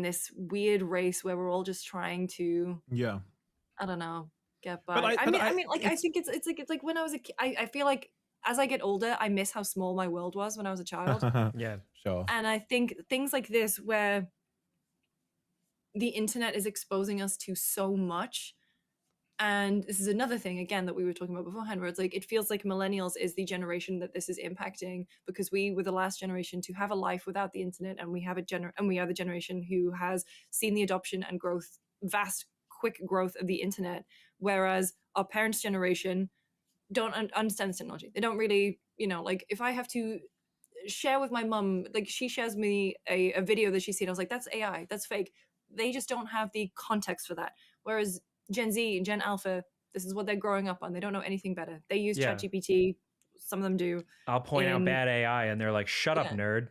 this weird race where we're all just trying to, Yeah. I don't know, get by. But I I mean, like, I think it's like when I was a kid, I feel like as I get older, I miss how small my world was when I was a child. Yeah. Sure. And I think things like this, where the internet is exposing us to so much. And this is another thing, again, that we were talking about beforehand, where it's like, it feels like millennials is the generation that this is impacting, because we were the last generation to have a life without the internet, and we are the generation who has seen the adoption and growth, vast, quick growth of the internet, whereas our parents' generation don't understand this technology. They don't really, like, if I have to share with my mum, like, she shares me a video that she's seen, I was like, that's AI, that's fake. They just don't have the context for that. Whereas Gen Z, Gen Alpha, this is what they're growing up on. They don't know anything better. They use ChatGPT. Some of them do. I'll point out bad AI and they're like, shut up, nerd.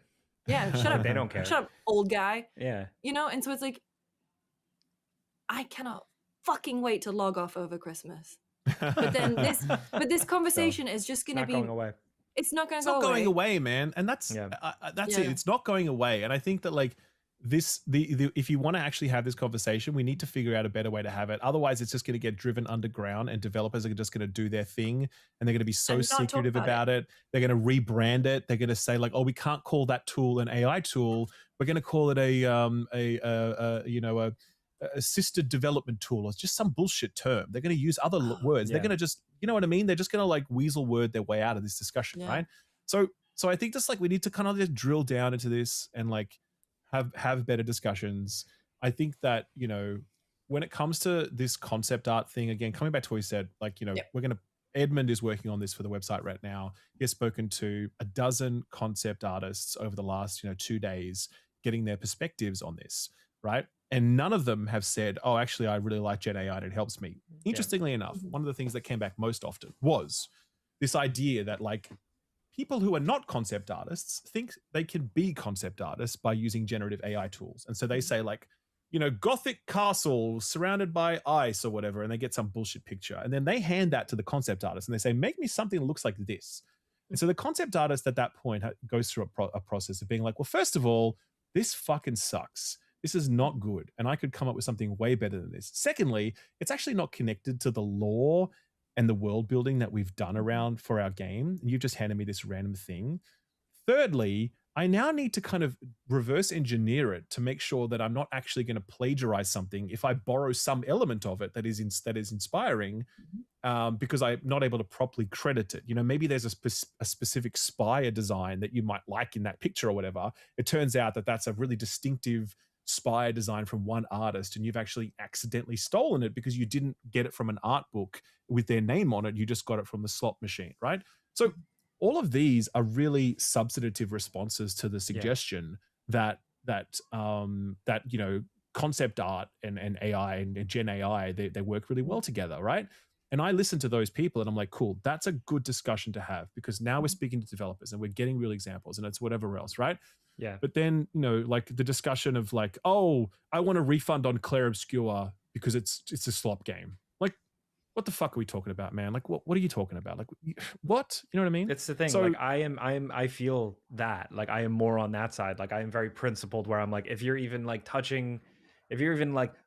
Yeah, shut up. They don't care. Shut up, old guy. Yeah. And so it's like, I cannot fucking wait to log off over Christmas. But then this conversation is just going to be going away. It's not going to go away. It's not going away, away, man. And that's it. It's not going away. And I think that, like, if you want to actually have this conversation, we need to figure out a better way to have it. Otherwise, it's just going to get driven underground, and developers are just going to do their thing, and they're going to be so secretive about it. They're going to rebrand it. They're going to say, like, oh, we can't call that tool an AI tool. We're going to call it a assisted development tool, or just some bullshit term. They're going to use other words. They're going to just, you know what I mean? They're just going to, like, weasel word their way out of this discussion, right? So I think just, like, we need to kind of just drill down into this and, like, have better discussions. I think that, when it comes to this concept art thing, again, coming back to what you said, like, Edmund is working on this for the website right now. He has spoken to a dozen concept artists over the last, 2 days, getting their perspectives on this, right? And none of them have said, oh, actually, I really like Gen AI and it helps me. Interestingly enough, one of the things that came back most often was this idea that, like, people who are not concept artists think they can be concept artists by using generative AI tools. And so they say, like, Gothic castle surrounded by ice or whatever, and they get some bullshit picture. And then they hand that to the concept artist and they say, make me something that looks like this. And so the concept artist at that point goes through a process of being like, well, first of all, this fucking sucks. This is not good. And I could come up with something way better than this. Secondly, it's actually not connected to the lore and the world building that we've done around for our game. And you've just handed me this random thing. Thirdly, I now need to kind of reverse engineer it to make sure that I'm not actually going to plagiarize something if I borrow some element of it that is inspiring, because I'm not able to properly credit it. Maybe there's a specific spire design that you might like in that picture or whatever. It turns out that that's a really distinctive spire design from one artist, and you've actually accidentally stolen it because you didn't get it from an art book with their name on it. You just got it from the slot machine, right? So all of these are really substantive responses to the suggestion that concept art and AI and Gen AI, they work really well together, right? And I listen to those people and I'm like, cool, that's a good discussion to have, because now we're speaking to developers and we're getting real examples, and it's whatever else, right? Yeah. But then, like, the discussion of, like, oh, I want a refund on Claire Obscure because it's a slop game. Like, what the fuck are we talking about, man? Like, what are you talking about? Like, what? You know what I mean? It's the thing. So, like, I feel that, like, I am more on that side. Like, I am very principled, where I'm like, if you're even like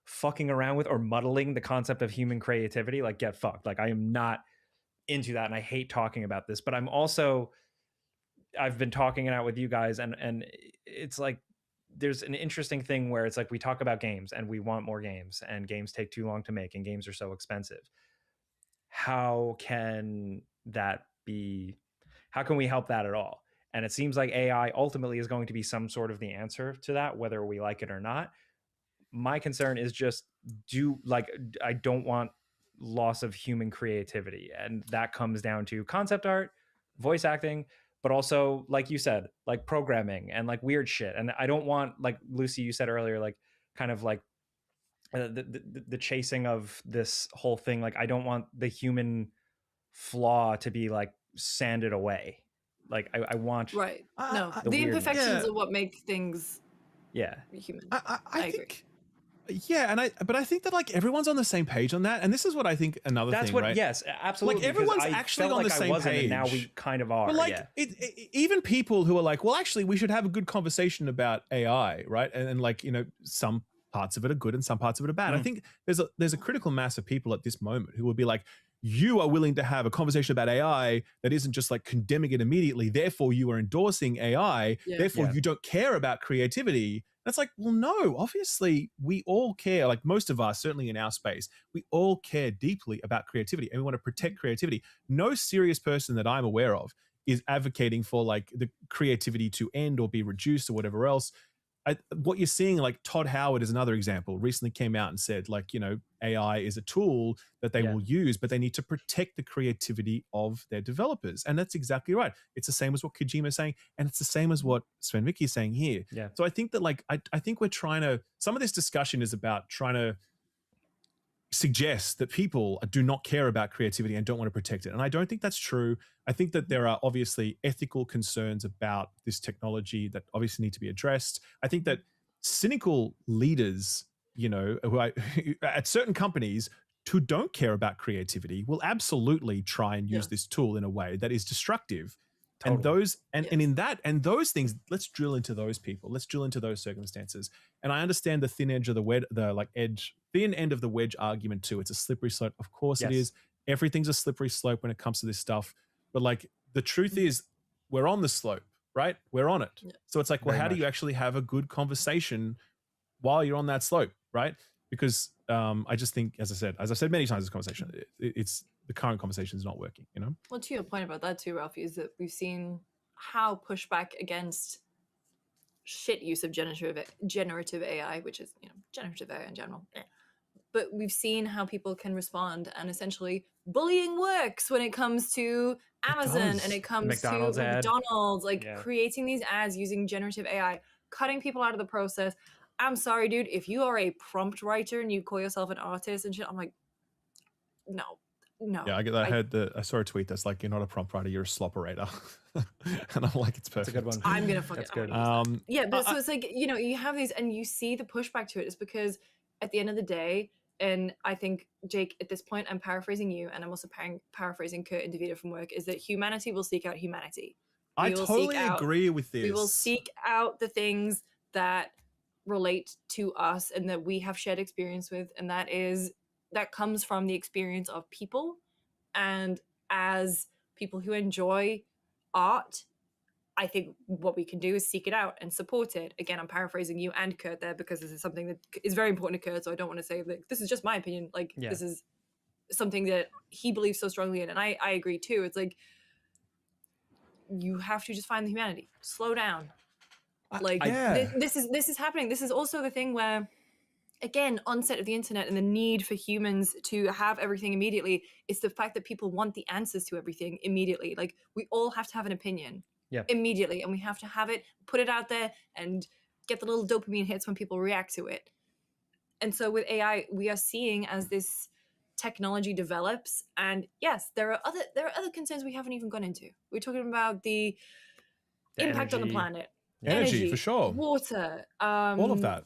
fucking around with or muddling the concept of human creativity, like, get fucked. Like, I am not into that, and I hate talking about this. But I've been talking it out with you guys, and it's like, there's an interesting thing where it's like, we talk about games and we want more games, and games take too long to make, and games are so expensive. How can we help that at all? And it seems like AI ultimately is going to be some sort of the answer to that, whether we like it or not. My concern is just, I don't want loss of human creativity. And that comes down to concept art, voice acting, but also, like you said, like programming and like weird shit. And I don't want, like Lucy, you said earlier, like kind of like the chasing of this whole thing. Like, I don't want the human flaw to be like sanded away. Like, I want the imperfections are what make things human. I agree. Yeah, but I think that like everyone's on the same page on that, and this is what I think another That's thing, what, right? yes, absolutely. Like everyone's I actually felt on like the I same wasn't, page. and now we kind of are. But like yeah. even people who are like, well, actually, we should have a good conversation about AI, right? And like, you know, some parts of it are good and some parts of it are bad. I think there's a critical mass of people at this moment who will be like, you are willing to have a conversation about AI that isn't just like condemning it immediately. Therefore, you are endorsing AI. Yeah. Therefore, Yeah. you don't care about creativity. That's like, well, no, obviously we all care. Like most of us, certainly in our space, we all care deeply about creativity and we want to protect creativity. No serious person that I'm aware of is advocating for like the creativity to end or be reduced or whatever else. What you're seeing, like Todd Howard is another example, recently came out and said, like, you know, AI is a tool that they will use, but they need to protect the creativity of their developers. And that's exactly right. It's the same as what Kojima is saying, and it's the same as what Sven Mickey is saying here. Yeah. So I think that like, I think we're trying to, some of this discussion is about trying to suggest that people do not care about creativity and don't want to protect it. And I don't think that's true. I think that there are obviously ethical concerns about this technology that obviously need to be addressed. I think that cynical leaders, you know, at certain companies who don't care about creativity will absolutely try and use this tool in a way that is destructive. Totally. And those and those things, let's drill into those people. Let's drill into those circumstances. And I understand the thin end of the wedge argument too. It's a slippery slope. Of course it is. Everything's a slippery slope when it comes to this stuff. But like the truth is, we're on the slope, right? We're on it. Yeah. So it's like, well, how do you actually have a good conversation while you're on that slope, right? Because I just think, as I said many times in this conversation, it's the current conversation is not working, you know? Well, to your point about that too, Ralphie, is that we've seen how pushback against shit use of generative AI, which is, you know, generative AI in general. But we've seen how people can respond, and essentially bullying works when it comes to Amazon and it comes McDonald's to ad. McDonald's, like creating these ads using generative AI, cutting people out of the process. I'm sorry, dude, if you are a prompt writer and you call yourself an artist and shit, I'm like, no. Yeah, I saw a tweet that's like, you're not a prompt writer, you're a slopperator. And I'm like, it's perfect. That's a good one. I'm gonna fucking That's good. Yeah, but so it's like, you know, you have these and you see the pushback to it is because at the end of the day, and I think, Jake, at this point, I'm paraphrasing you, and I'm also paraphrasing Kurt and Davida from work, is that humanity will seek out humanity. I totally agree with this. We will seek out the things that relate to us and that we have shared experience with, and that comes from the experience of people. And as people who enjoy art, I think what we can do is seek it out and support it. Again, I'm paraphrasing you and Kurt there because this is something that is very important to Kurt, so I don't want to say like this is just my opinion. Like this is something that he believes so strongly in, and I agree too. It's like you have to just find the humanity. Slow down. Like this is happening. This is also the thing where, again, onset of the internet and the need for humans to have everything immediately, it's the fact that people want the answers to everything immediately. Like we all have to have an opinion immediately, and we have to have it, put it out there and get the little dopamine hits when people react to it. And so with AI, we are seeing as this technology develops, and yes, there are other concerns we haven't even gone into. We're talking about the impact on the planet, energy for sure, water, all of that,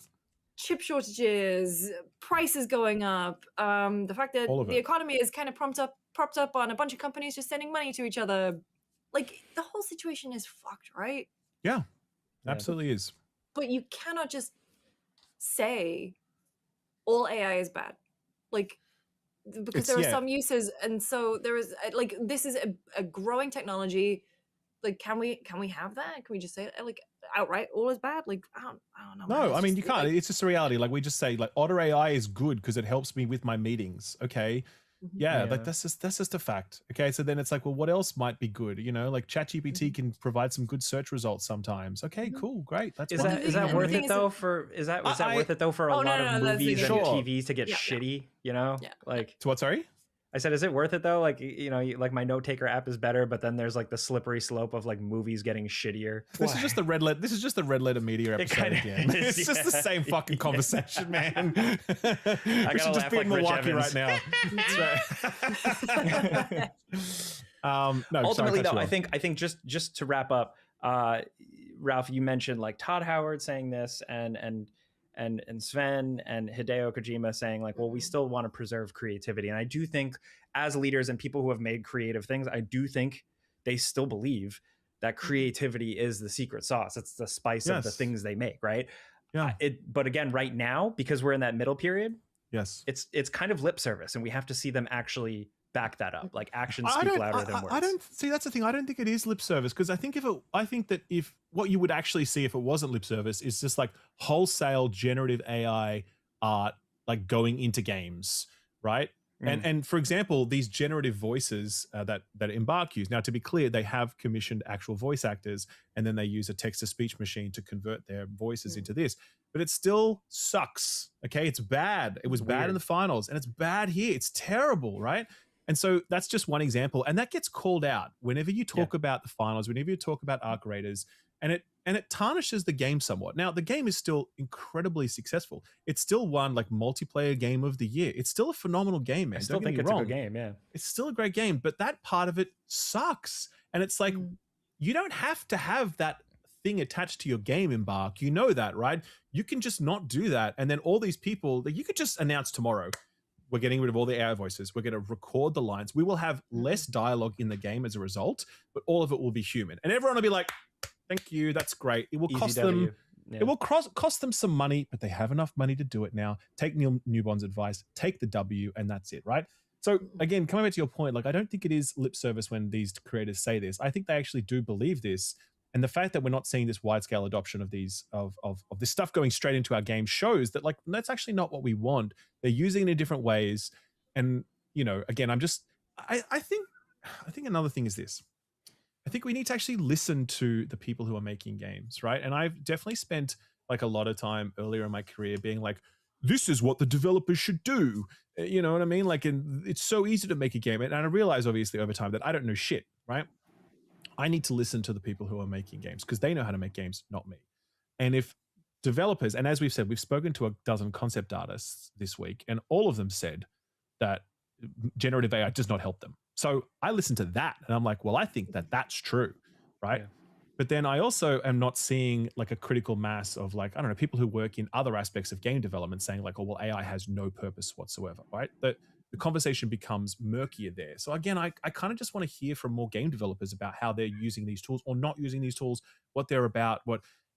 chip shortages, prices going up, the fact that the economy is kind of propped up on a bunch of companies just sending money to each other. Like the whole situation is fucked, right? Yeah, absolutely is. But you cannot just say all AI is bad, like because there are some uses, and so there is like this is a growing technology. Like, can we have that? Can we just say like outright all is bad? Like I don't know. No, I mean you can't. It's just a reality. Like we just say like Otter AI is good because it helps me with my meetings. Okay. Yeah, like that's just a fact. Okay, so then it's like, well, what else might be good? You know, like ChatGPT can provide some good search results sometimes. Okay, cool, great. That's is that worth it though? Is that worth it though for a lot of movies and TVs to get shitty? You know, like to what? Sorry. I said, is it worth it though? Like, you know, like my note taker app is better, but then there's like the slippery slope of like movies getting shittier. This is just the red letter. This is just the red letter media episode again. It's just the same fucking conversation, man. We should just be in Milwaukee right now. That's right. No, ultimately, though, I think just to wrap up, Ralph, you mentioned like Todd Howard saying this, and and Sven and Hideo Kojima saying like, well, we still want to preserve creativity. And I do think as leaders and people who have made creative things, I do think they still believe that creativity is the secret sauce. It's the spice of the things they make, right? Yeah. But again, right now, because we're in that middle period, yes, it's kind of lip service, and we have to see them actually back that up. Like actions speak louder than words. I don't see, that's the thing. I don't think it is lip service, because I think that if what you would actually see if it wasn't lip service is just like wholesale generative AI art like going into games, right? And for example, these generative voices that Embark use. Now, to be clear, they have commissioned actual voice actors, and then they use a text-to-speech machine to convert their voices into this. But it still sucks. Okay, it's bad. It was bad in the finals, and it's bad here. It's terrible, right? And so that's just one example, and that gets called out whenever you talk about the finals, whenever you talk about Arc Raiders, and it tarnishes the game somewhat. Now, the game is still incredibly successful. It's still won like multiplayer game of the year. It's still a phenomenal game, man. I still think it's a good game, yeah. It's still a great game, but that part of it sucks. And it's like, you don't have to have that thing attached to your game, Embark. You know that, right? You can just not do that. And then all these people that you could just announce tomorrow, we're getting rid of all the AI voices. We're going to record the lines. We will have less dialogue in the game as a result, but all of it will be human. And everyone will be like, thank you, that's great. It will cost them. Yeah. It will cost them some money, but they have enough money to do it now. Take Neil Newbon's advice, take the W, and that's it, right? So again, coming back to your point, like I don't think it is lip service when these creators say this. I think they actually do believe this. And the fact that we're not seeing this wide scale adoption of these of this stuff going straight into our game shows that like that's actually not what we want. They're using it in different ways. And again, I think another thing is this. I think we need to actually listen to the people who are making games, right? And I've definitely spent like a lot of time earlier in my career being like, this is what the developers should do. You know what I mean? Like, and it's so easy to make a game. And I realize obviously over time that I don't know shit, right? I need to listen to the people who are making games because they know how to make games, not me. And if developers, and as we've said, we've spoken to a dozen concept artists this week, and all of them said that generative AI does not help them. So I listened to that and I'm like, well, I think that that's true, right? Yeah. But then I also am not seeing like a critical mass of like, I don't know, people who work in other aspects of game development saying like, oh, well, AI has no purpose whatsoever, right? The conversation becomes murkier there. So again, I kind of just want to hear from more game developers about how they're using these tools or not using these tools, what they're about,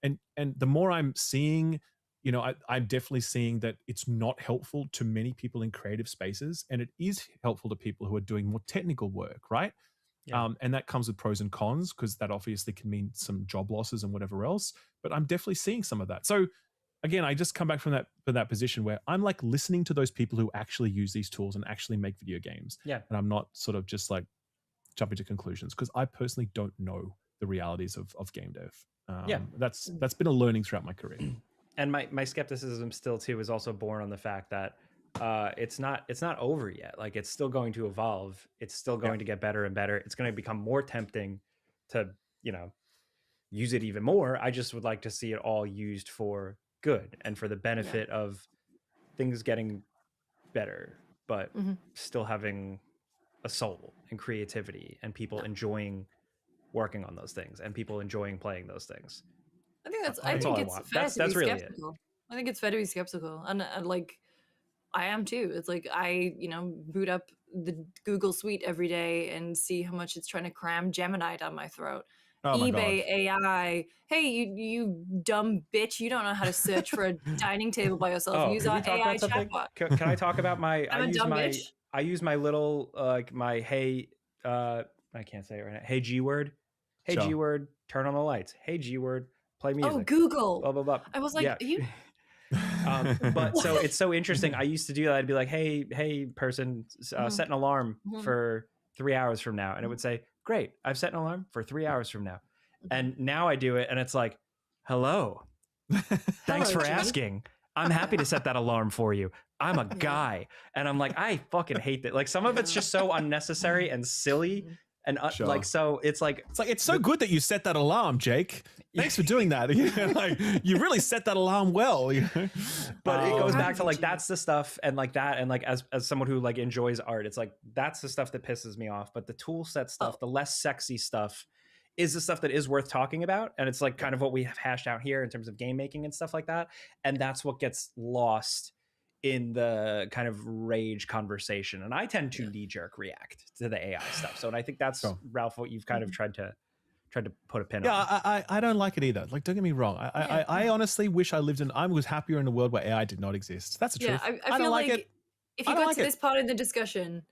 and the more I'm seeing, I'm definitely seeing that it's not helpful to many people in creative spaces, and it is helpful to people who are doing more technical work, right? Yeah. And that comes with pros and cons because that obviously can mean some job losses and whatever else. But I'm definitely seeing some of that. So again, I just come back from that position where I'm like listening to those people who actually use these tools and actually make video games. Yeah. And I'm not sort of just like jumping to conclusions because I personally don't know the realities of game dev. That's been a learning throughout my career. And my skepticism still too is also born on the fact that it's not over yet. Like it's still going to evolve. It's still going to get better and better. It's going to become more tempting to, use it even more. I just would like to see it all used for good and for the benefit of things getting better, but still having a soul and creativity and people enjoying working on those things and people enjoying playing those things. I think it's fair to be skeptical. I think it's fair to be skeptical, and like I am too. It's like I, boot up the Google Suite every day and see how much it's trying to cram Gemini down my throat. Oh eBay AI. Hey, you dumb bitch! You don't know how to search for a dining table by yourself. Use our AI chatbot. Can I talk about my? bitch. I use my little my hey. I can't say it right now. Hey G word. Hey G word. Turn on the lights. Hey G word. Play music. Oh, Google. Blah blah blah. I was like, you. But so it's so interesting. I used to do that. I'd be like, hey, person, set an alarm for 3 hours from now, and it would say, great, I've set an alarm for 3 hours from now. And now I do it, and it's like, hello, thanks for asking. I'm happy to set that alarm for you. I'm a guy, and I'm like, I fucking hate that. Like some of it's just so unnecessary and silly. And like, so it's so good that you set that alarm, Jake. Thanks for doing that. Like you really set that alarm well. But it goes back to like, that's the stuff. And like that. And like, as someone who like enjoys art, it's like, that's the stuff that pisses me off. But the tool set stuff, the less sexy stuff is the stuff that is worth talking about, and it's like kind of what we have hashed out here in terms of game making and stuff like that, and that's what gets lost in the kind of rage conversation. And I tend to knee-jerk react to the AI stuff. So, and I think that's Ralph, what you've kind of tried to put a pin on. I don't like it either. Like, don't get me wrong. I honestly wish I was happier in a world where AI did not exist. That's the truth. I feel don't like it. If you got to this part of the discussion,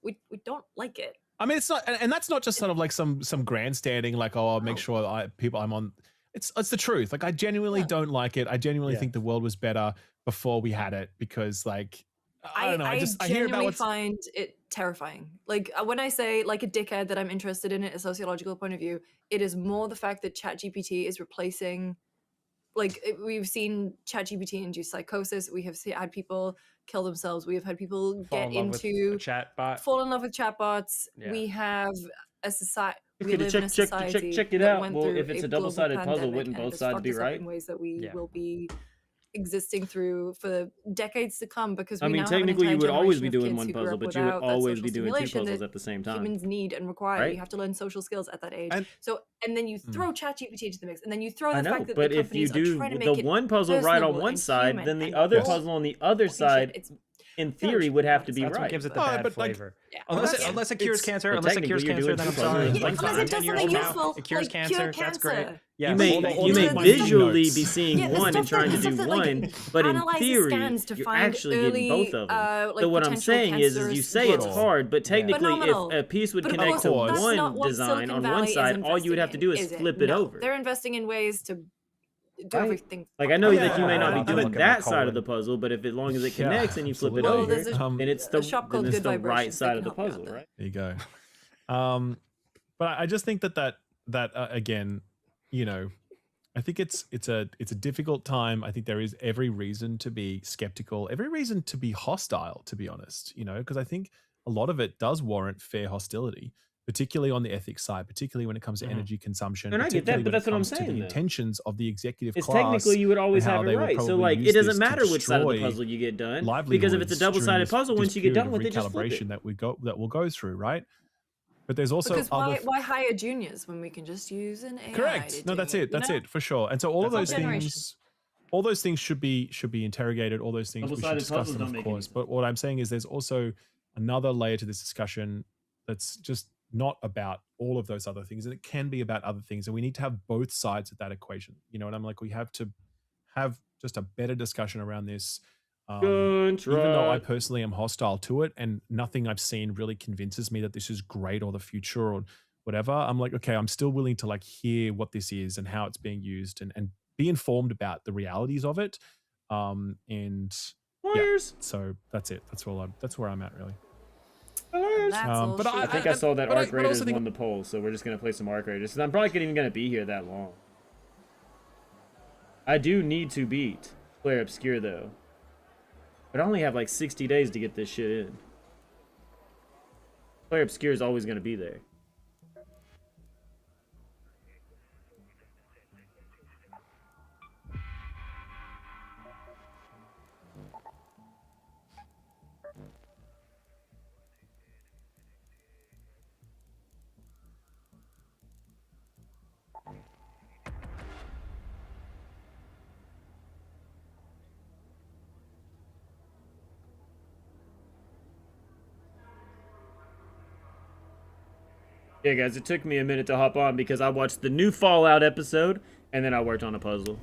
we don't like it. I mean, it's not, and that's not just sort of like some grandstanding, like, oh, I'll make sure I'm on. It's the truth. Like, I genuinely don't like it. I genuinely think the world was better before we had it, because like, I don't know. I hear about find it terrifying. Like, when I say like a dickhead that I'm interested in it, a sociological point of view, it is more the fact that ChatGPT is replacing. Like, we've seen ChatGPT induce psychosis. We have had people kill themselves. We have had people get into fall in love with chatbots. Yeah. We have a society. We live in a society. Check it out. Well, if it's a double-sided puzzle, wouldn't both sides be right? In ways that we will be existing through for decades to come, because I mean, technically you would always be doing one puzzle, but you would always be doing two puzzles at the same time. Humans need and require. Right? You have to learn social skills at that age. And then you throw ChatGPT into the mix, and then you throw the fact that but the if you do the one puzzle right on one side, then the other puzzle on the other side, in theory, would have to be That's right. What gives it the bad flavor. Unless it cures cancer. Unless it cures cancer, then I'm sorry. Unless it does something useful. It cures cancer. That's great. Yeah, you may visually be seeing one and trying to do one, but in theory, you're actually getting both of them. So what I'm saying is you say it's hard, but technically, if a piece would connect to one design on one side, all you would have to do is flip it over. They're investing in ways to do everything. Like, I know that you may not be doing that side of the puzzle, but if as long as it connects and you flip it over, then it's the right side of the puzzle, right? There you go. But I just think that again, you know, I think it's a difficult time. I think there is every reason to be skeptical, every reason to be hostile, to be honest, you know, because I think a lot of it does warrant fair hostility, particularly on the ethics side, particularly when it comes to energy consumption. And I get that, but that's what I'm saying. The intentions of the executive class. Technically, you would always have it right. So, like, it doesn't matter which side of the puzzle you get done, because if it's a double-sided puzzle, once you get done with it, just flip it. That we'll go through, right? But there's also why hire juniors when we can just use an AI? Correct. No, that's it. That's it for sure. And so all of those things should be interrogated. All those things we should discuss them, of course. But what I'm saying is, there's also another layer to this discussion that's just not about all of those other things, and it can be about other things, and we need to have both sides of that equation, you know. And I'm like, we have to have just a better discussion around this, even though I personally am hostile to it, and nothing I've seen really convinces me that this is great or the future or whatever. I'm like, okay, I'm still willing to like hear what this is and how it's being used, and be informed about the realities of it. And so that's it. That's where I'm at, really. But I think I saw that Arc Raiders won the poll, so we're just gonna play some Arc Raiders. I'm probably not even gonna be here that long. I do need to beat Player Obscure though, but I only have like 60 days to get this shit in. Player Obscure is always gonna be there. Yeah, guys, it took me a minute to hop on because I watched the new Fallout episode, and then I worked on a puzzle.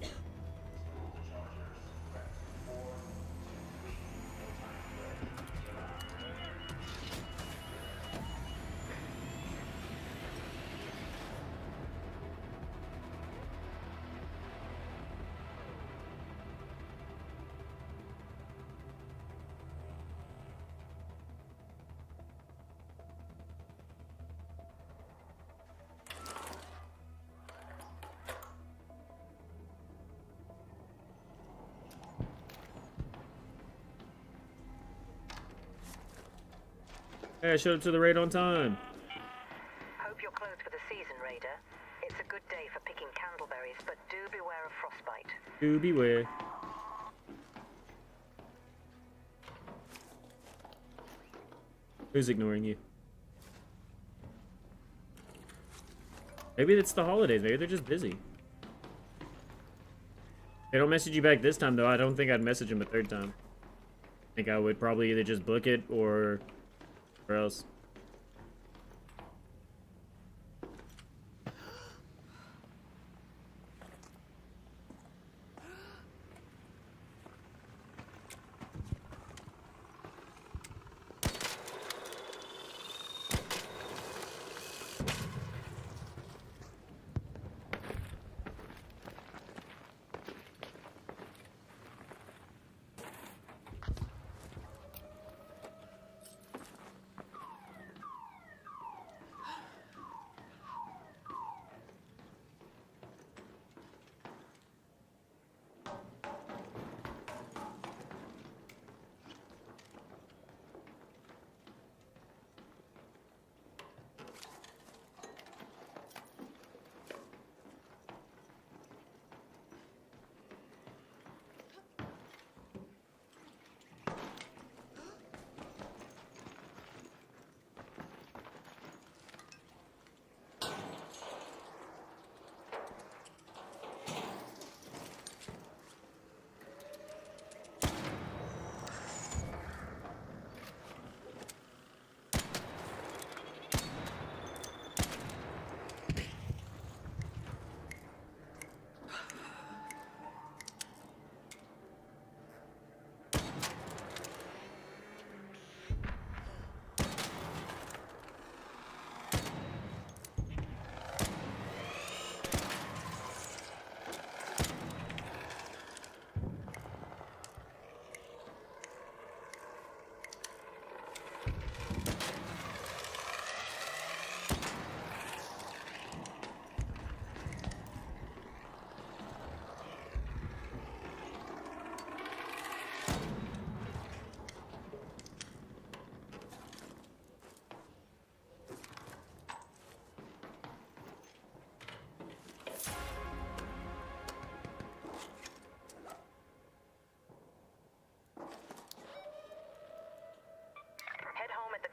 Hey, I showed up to the raid on time. Hope you're closed for the season, Raider. It's a good day for picking candleberries, but do beware of frostbite. Do beware. Who's ignoring you? Maybe it's the holidays. Maybe they're just busy. They don't message you back this time, though. I don't think I'd message them a third time. I think I would probably either just book it or else.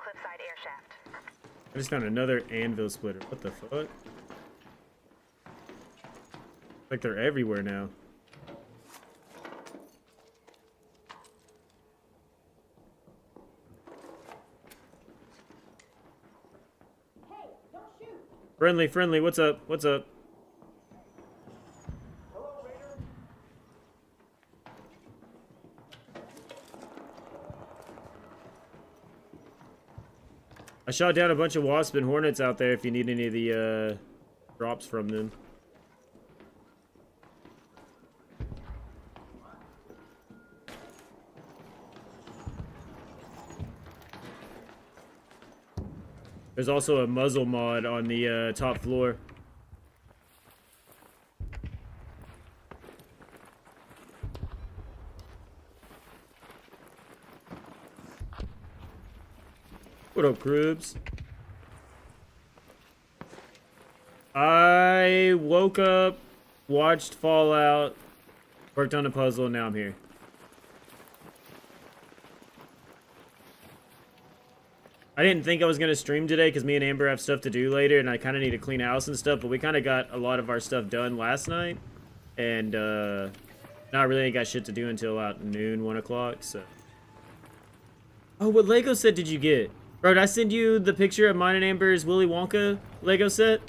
Cliffside air shaft. I just found another anvil splitter. What the fuck? Like they're everywhere now. Hey, don't shoot. Friendly, what's up? What's up? I shot down a bunch of wasps and hornets out there if you need any of the drops from them. There's also a muzzle mod on the top floor. What up, Krubs? I woke up, watched Fallout, worked on a puzzle, and now I'm here. I didn't think I was going to stream today because me and Amber have stuff to do later, and I kind of need to clean house and stuff, but we kind of got a lot of our stuff done last night, and now I really ain't got shit to do until about noon, 1 o'clock, so. Oh, what Lego set did you get? Bro, did I send you the picture of mine and Amber's Willy Wonka Lego set?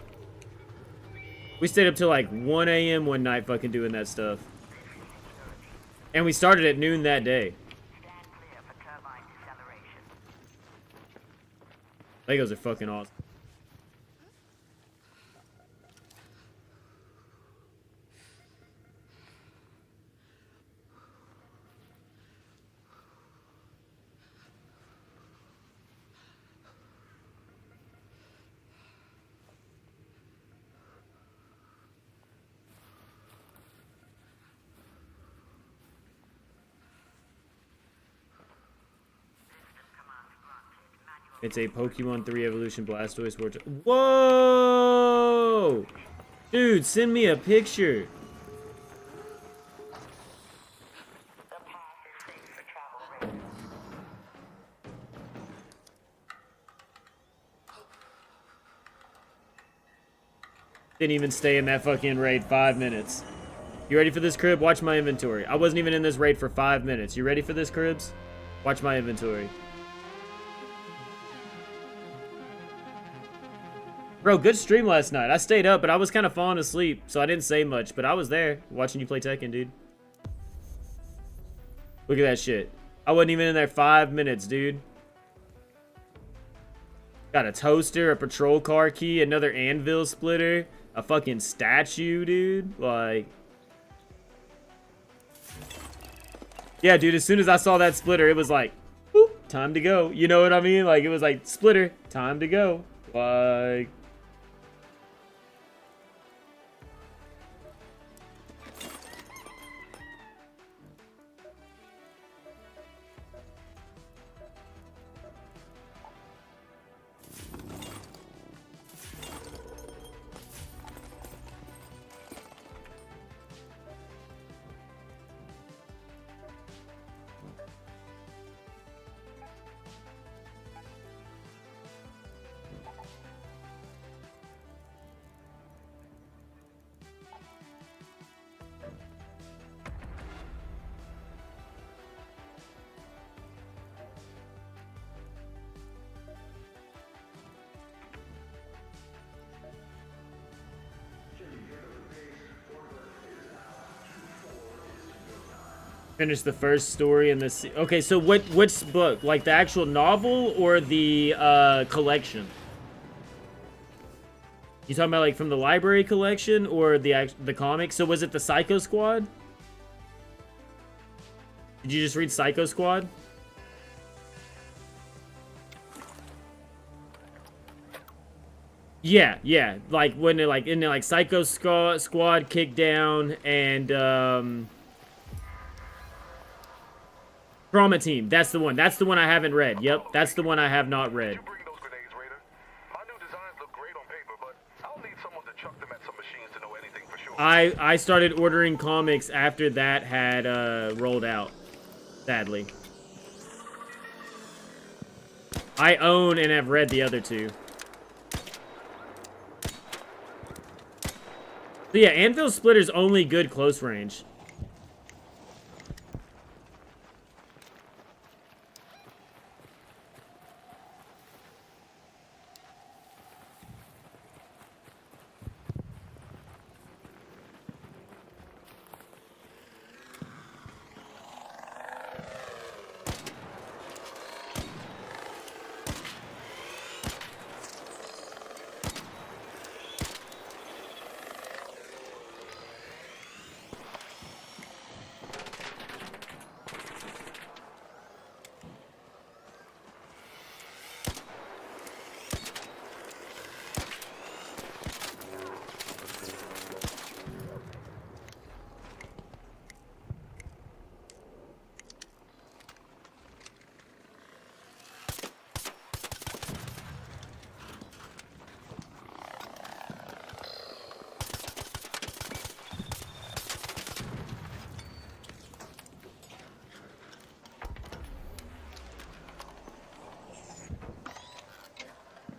We stayed up till like 1 a.m. one night fucking doing that stuff. And we started at noon that day. Legos are fucking awesome. It's a Pokemon 3 Evolution Blastoise Vortex. Whoa! Dude, send me a picture. Didn't even stay in that fucking raid 5 minutes. You ready for this, Crib? Watch my inventory. I wasn't even in this raid for 5 minutes. You ready for this, Cribs? Watch my inventory. Bro, good stream last night. I stayed up, but I was kind of falling asleep, so I didn't say much. But I was there watching you play Tekken, dude. Look at that shit. I wasn't even in there 5 minutes, dude. Got a toaster, a patrol car key, another anvil splitter, a fucking statue, dude. Like... Yeah, dude, as soon as I saw that splitter, it was like, boop, time to go. You know what I mean? Like, it was like, splitter, time to go. Like... Finish the first story in this. Okay, so which book? Like the actual novel or the collection? You talking about like from the library collection or the comic? So was it the Psycho Squad? Did you just read Psycho Squad? Yeah, yeah. Like when it like in like Psycho Squad, Kickdown, and Trauma Team. That's the one. That's the one I haven't read. Yep, that's the one I have not read. I started ordering comics after that had rolled out. Sadly. I own and have read the other two. So yeah, Anvil Splitter's only good close range.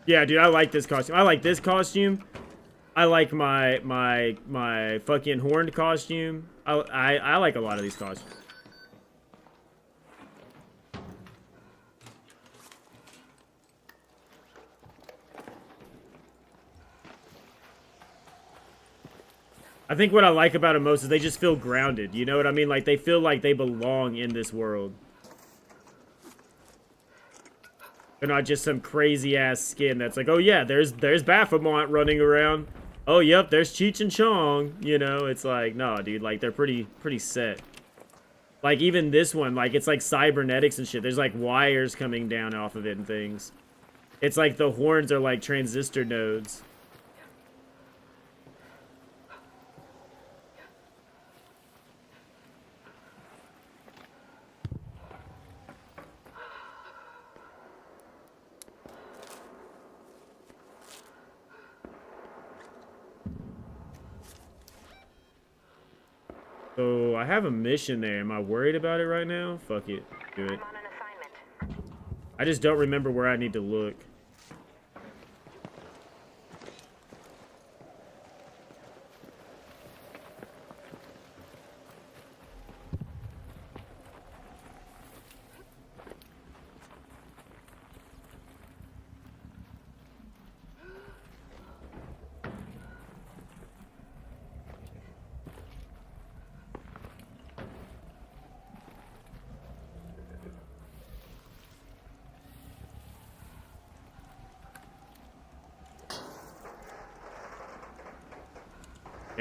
Yeah, dude, I like this costume. I like this costume. I like my fucking horned costume. I like a lot of these costumes. I think what I like about them most is they just feel grounded. You know what I mean? Like, they feel like they belong in this world. They're not just some crazy-ass skin that's like, oh, yeah, there's Baphomet running around. Oh, yep, there's Cheech and Chong. You know, it's like, no, dude, like, they're pretty set. Like, even this one, like, it's like cybernetics and shit. There's, like, wires coming down off of it and things. It's like the horns are like transistor nodes. So, I have a mission there. Am I worried about it right now? Fuck it. Do it. I just don't remember where I need to look.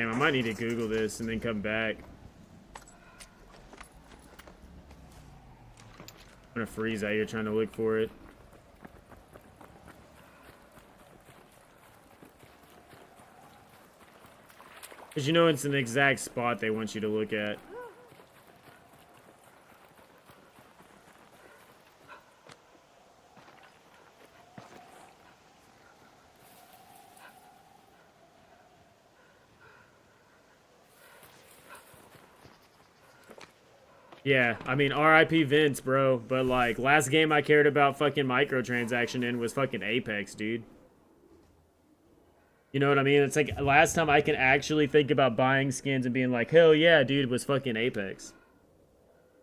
Damn, I might need to Google this and then come back. I'm gonna freeze out here trying to look for it. Because you know it's an exact spot they want you to look at. Yeah, I mean, RIP Vince, bro. But, like, last game I cared about fucking microtransaction in was fucking Apex, dude. You know what I mean? It's like, last time I can actually think about buying skins and being like, hell yeah, dude, was fucking Apex.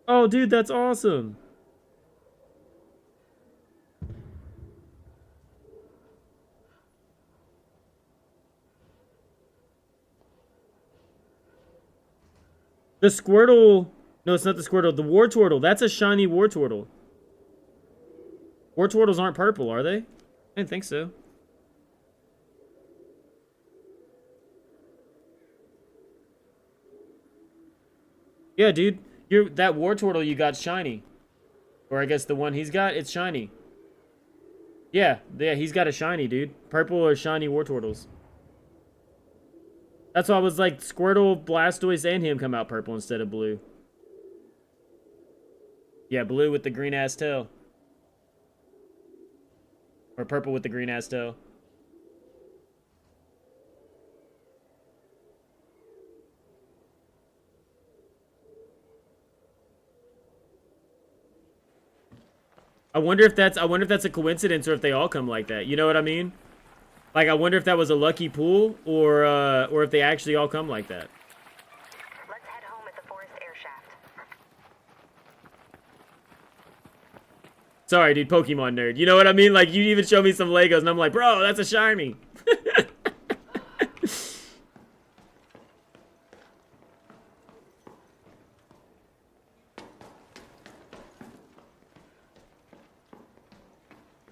Oh, dude, that's awesome. The Squirtle... No, it's not the Squirtle. The Wartortle. That's a shiny Wartortle. Wartortles aren't purple, are they? I didn't think so. Yeah, dude. That Wartortle you got shiny. Or I guess the one he's got, it's shiny. Yeah, he's got a shiny, dude. Purple or shiny Wartortles. That's why I was like, Squirtle, Blastoise, and him come out purple instead of blue. Yeah, blue with the green-ass tail. Or purple with the green-ass tail. I wonder if that's a coincidence or if they all come like that. You know what I mean? Like, I wonder if that was a lucky pool or if they actually all come like that. Let's head home at the forest air shaft. Sorry, dude, Pokemon nerd. You know what I mean? Like, you even show me some Legos, and I'm like, bro, that's a shiny.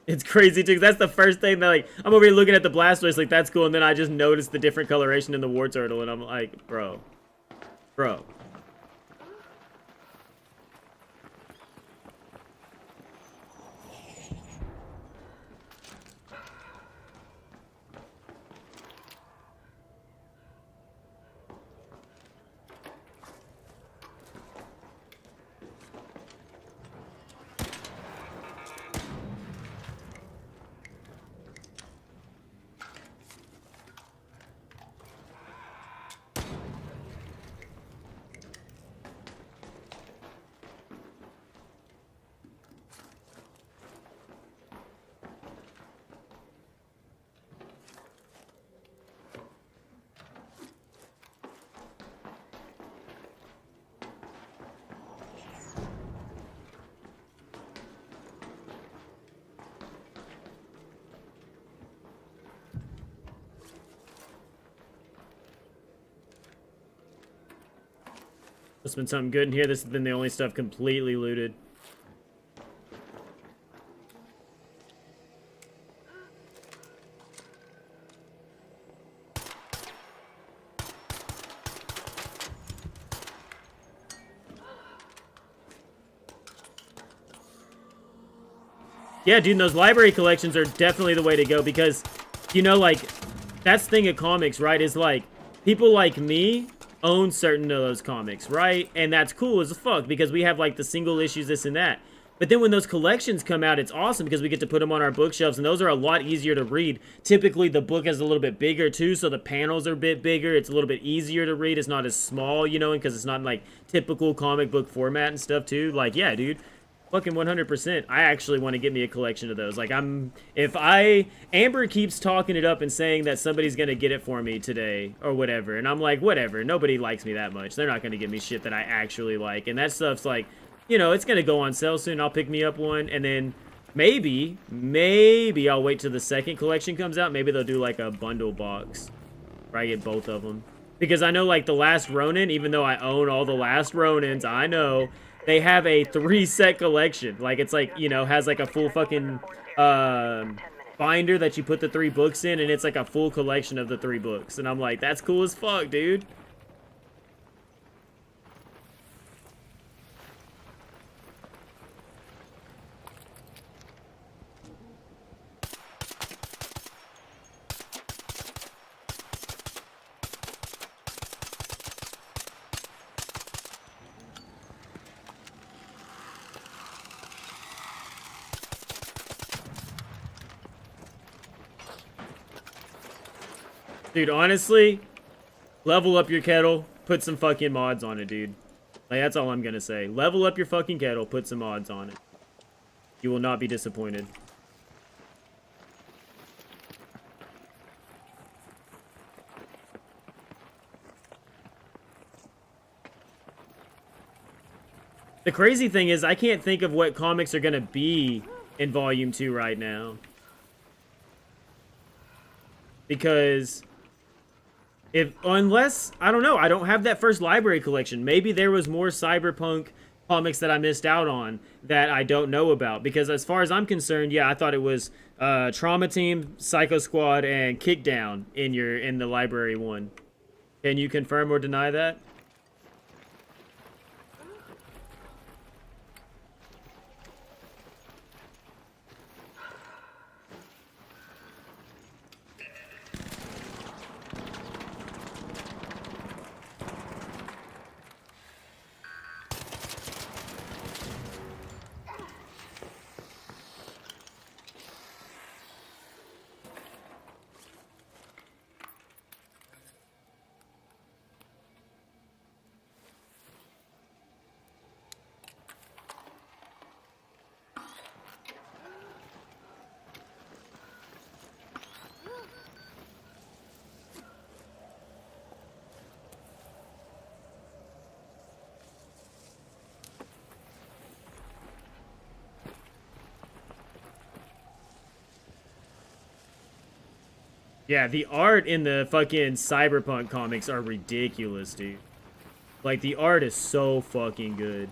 It's crazy, too, 'cause that's the first thing that, like, I'm over here looking at the Blastoise, like, that's cool, and then I just noticed the different coloration in the Wartortle, and I'm like, bro. Bro. There's been something good in here. This has been the only stuff completely looted. Yeah, dude, those library collections are definitely the way to go because, you know, like, that's the thing of comics, right, is, like, people like me own certain of those comics, right? And that's cool as fuck because we have, like, the single issues, this and that. But then when those collections come out, it's awesome because we get to put them on our bookshelves, and those are a lot easier to read. Typically, the book is a little bit bigger, too, so the panels are a bit bigger. It's a little bit easier to read. It's not as small, you know, because it's not in, like, typical comic book format and stuff, too. Like, yeah, dude. Fucking 100%. I actually want to get me a collection of those. Like, Amber keeps talking it up and saying that somebody's going to get it for me today or whatever. And I'm like, whatever. Nobody likes me that much. They're not going to give me shit that I actually like. And that stuff's like, you know, it's going to go on sale soon. I'll pick me up one. And then maybe I'll wait till the second collection comes out. Maybe they'll do like a bundle box where I get both of them. Because I know like the Last Ronin, even though I own all the Last Ronins, I know they have a 3-set collection. Like, it's like, you know, has like a full fucking, binder that you put the 3 books in, and it's like a full collection of the 3 books. And I'm like, that's cool as fuck, dude. Dude, honestly, level up your kettle, put some fucking mods on it, dude. Like, that's all I'm gonna say. Level up your fucking kettle, put some mods on it. You will not be disappointed. The crazy thing is, I can't think of what comics are gonna be in Volume 2 right now. Because... unless, I don't know, I don't have that first library collection. Maybe there was more Cyberpunk comics that I missed out on that I don't know about. Because as far as I'm concerned, yeah, I thought it was Trauma Team, Psycho Squad, and Kickdown in the library one. Can you confirm or deny that? Yeah, the art in the fucking Cyberpunk comics are ridiculous, dude. Like, the art is so fucking good.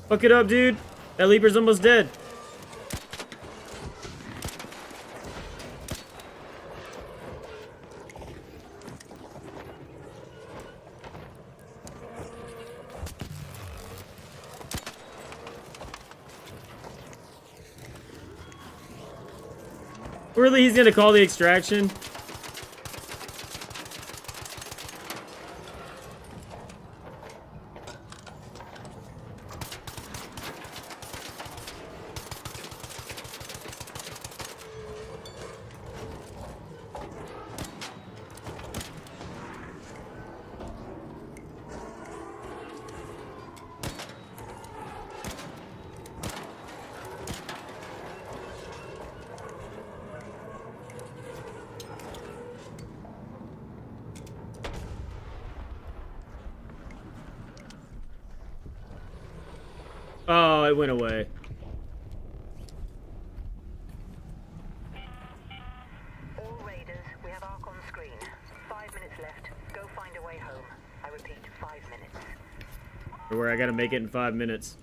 Fuck it up, dude. That Leaper's almost dead. Really, he's gonna call the extraction? Oh, it went away. All raiders, we have Ark on screen. 5 minutes left. Go Go find a way home. I repeat, 5 minutes. Or where I gotta make it in 5 minutes.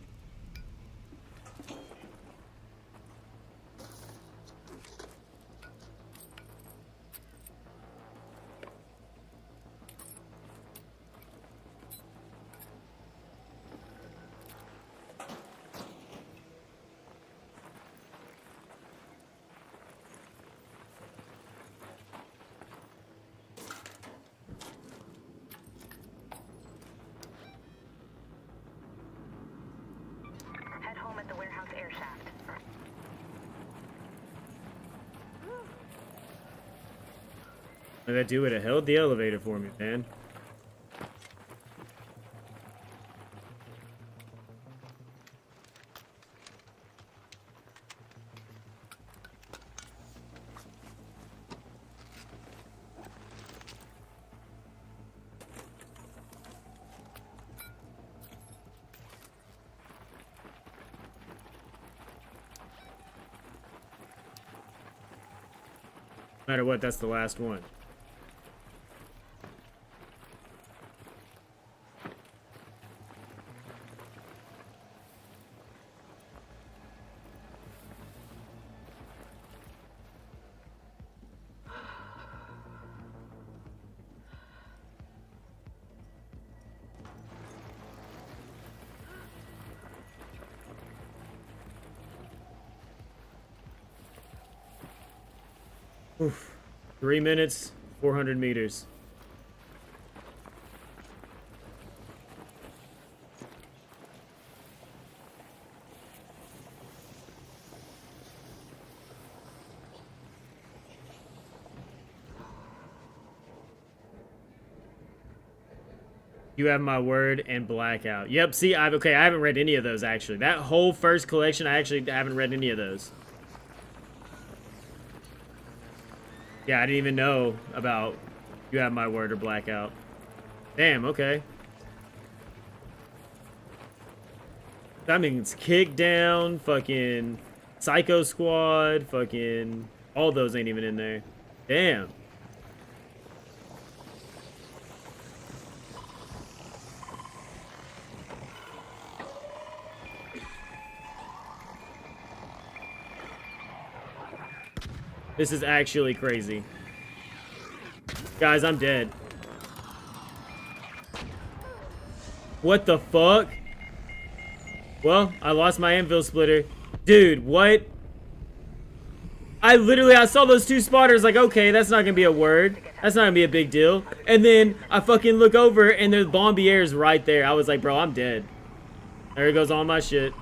Head home at the warehouse air shaft. What did I do? It held the elevator for me, man. No matter what, that's the last one. Oof. 3 minutes, 400 meters. You Have My Word and Blackout. Yep, see, I haven't read any of those, actually. That whole first collection, I actually haven't read any of those. Yeah, I didn't even know about You Have My Word or Blackout. Damn, okay. That means Kickdown, fucking Psycho Squad, fucking... all those ain't even in there. Damn. This is actually crazy. Guys, I'm dead. What the fuck? Well, I lost my anvil splitter. Dude, what? I saw those two spotters like, okay, that's not gonna be a word. That's not gonna be a big deal. And then I fucking look over and there's Bombiers right there. I was like, bro, I'm dead. There goes all my shit.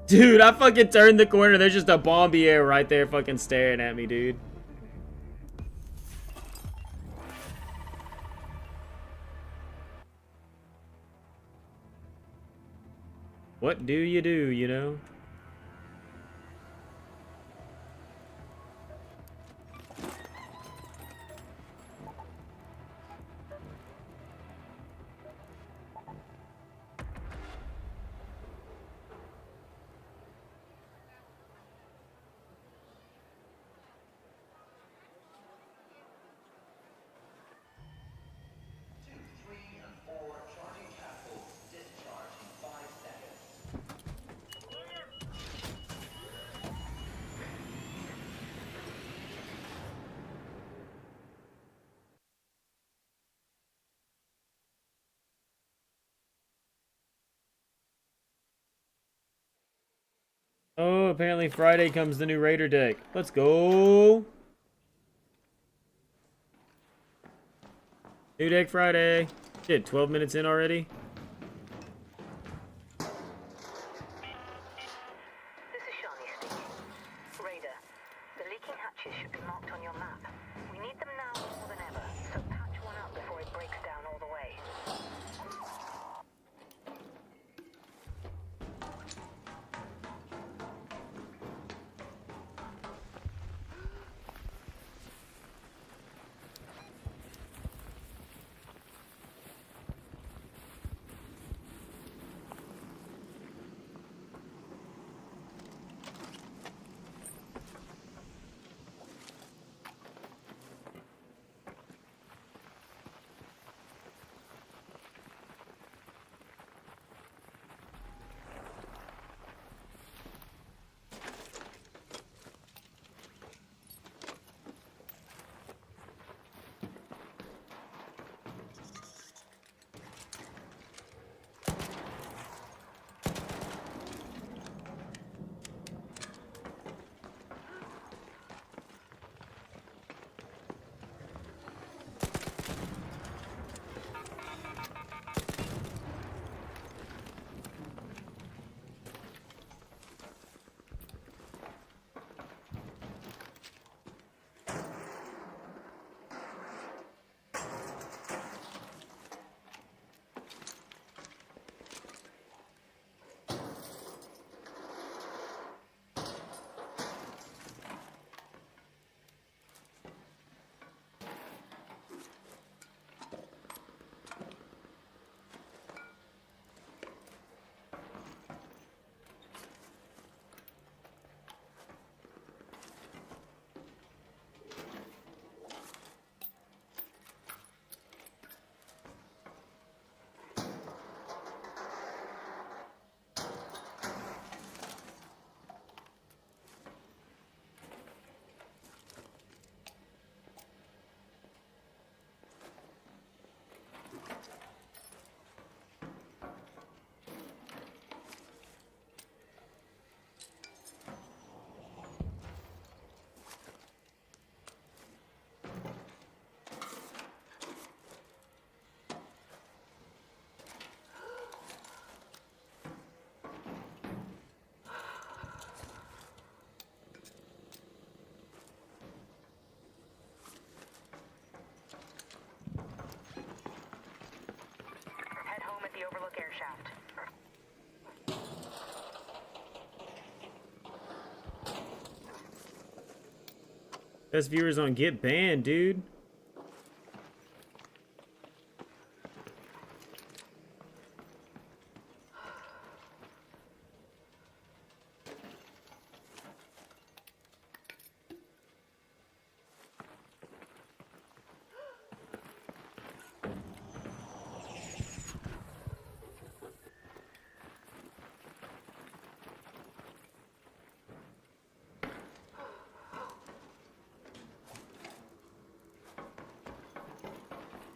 Dude, I fucking turned the corner. There's just a Bombier right there fucking staring at me, dude. What do, you know? Oh, apparently Friday comes the new Raider deck. Let's go. New deck Friday. Shit, 12 minutes in already. This is Shani speaking. Raider, the leaking hatches should be marked on your map. We need them now more than ever, so patch one up before it breaks down all the way. Best viewers on Get Banned, dude.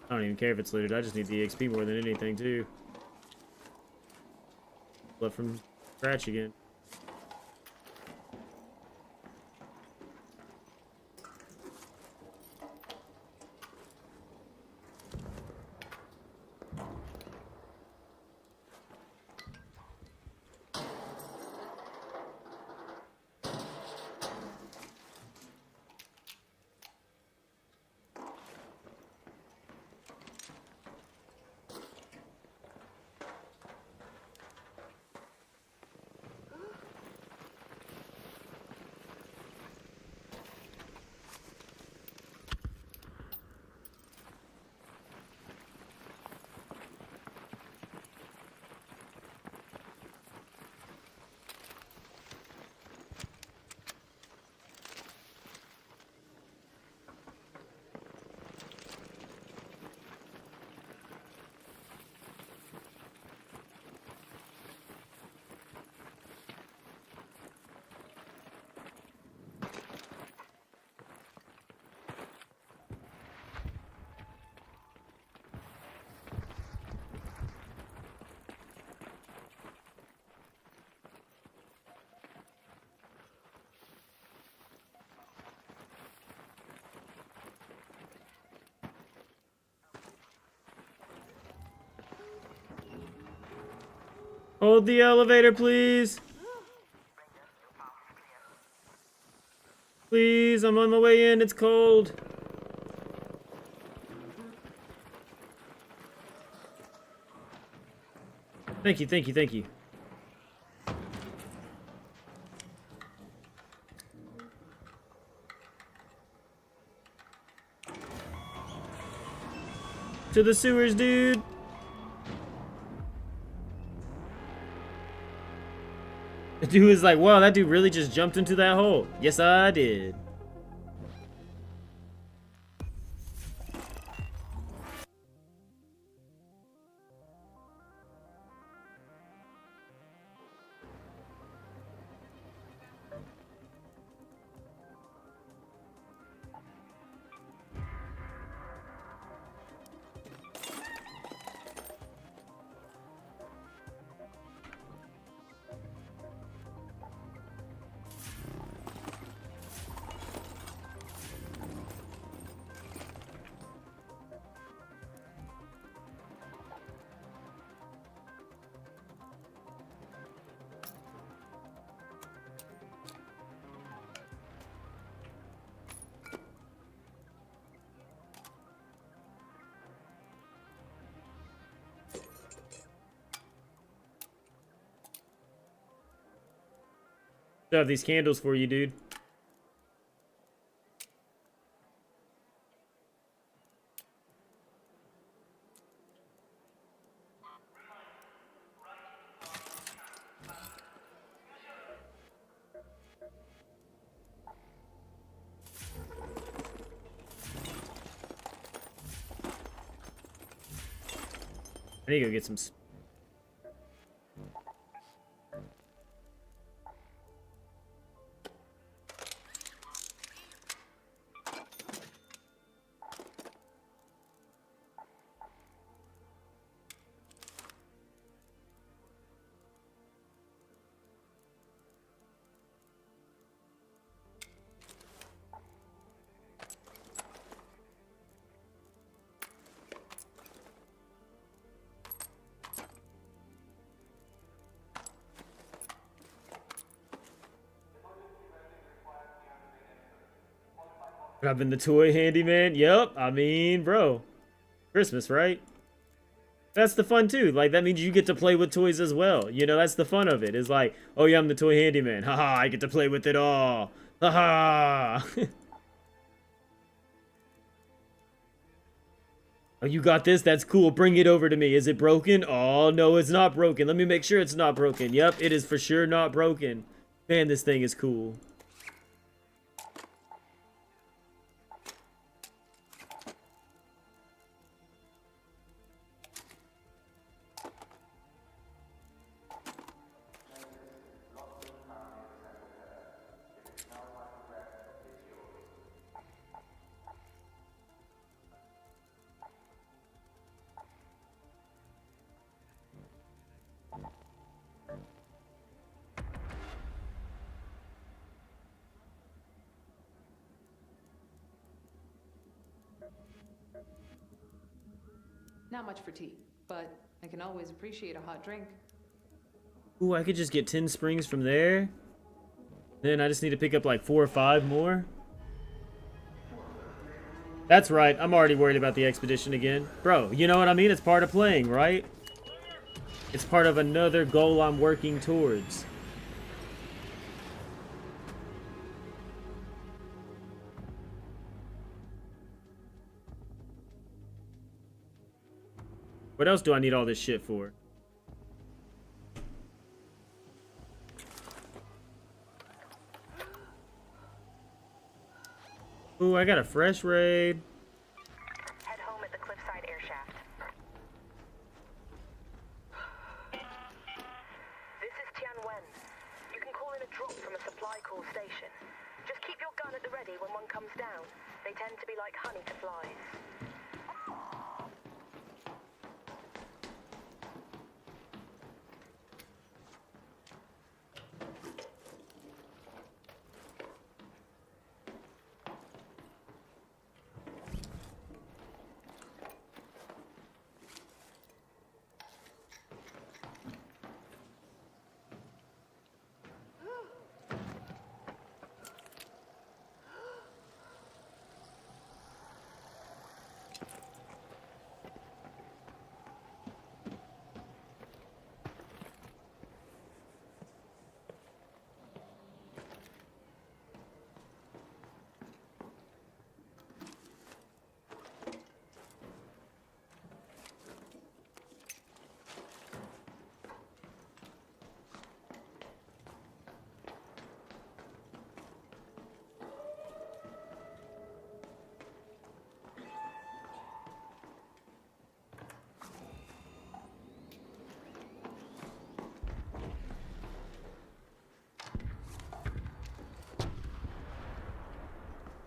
I don't even care if it's looted. I just need the XP more than anything, too. Left from scratch again. Hold the elevator, please. Please, I'm on my way in. It's cold. Thank you, thank you, thank you. To the sewers, dude. The dude was like, wow, that dude really just jumped into that hole. Yes, I did. I have these candles for you, dude. I need to go get some. I've been the toy handyman. Yep. I mean, bro, Christmas, right? That's the fun too. Like, that means you get to play with toys as well. You know, that's the fun of it. It's like, oh yeah, I'm the toy handyman. Haha, I get to play with it all. Haha. Oh, you got this? That's cool. Bring it over to me. Is it broken? Oh, no, it's not broken. Let me make sure it's not broken. Yep, it is for sure not broken. Man, this thing is cool. Not much for tea, but I can always appreciate a hot drink. Ooh, I could just get 10 springs from there. Then I just need to pick up like 4 or 5 more. That's right, I'm already worried about the expedition again. Bro, you know what I mean? It's part of playing, right? It's part of another goal I'm working towards. What else do I need all this shit for? Ooh, I got a fresh raid. Head home at the cliffside air shaft. This is Tianwen. You can call in a drop from a supply call station. Just keep your gun at the ready when one comes down. They tend to be like honey to flies.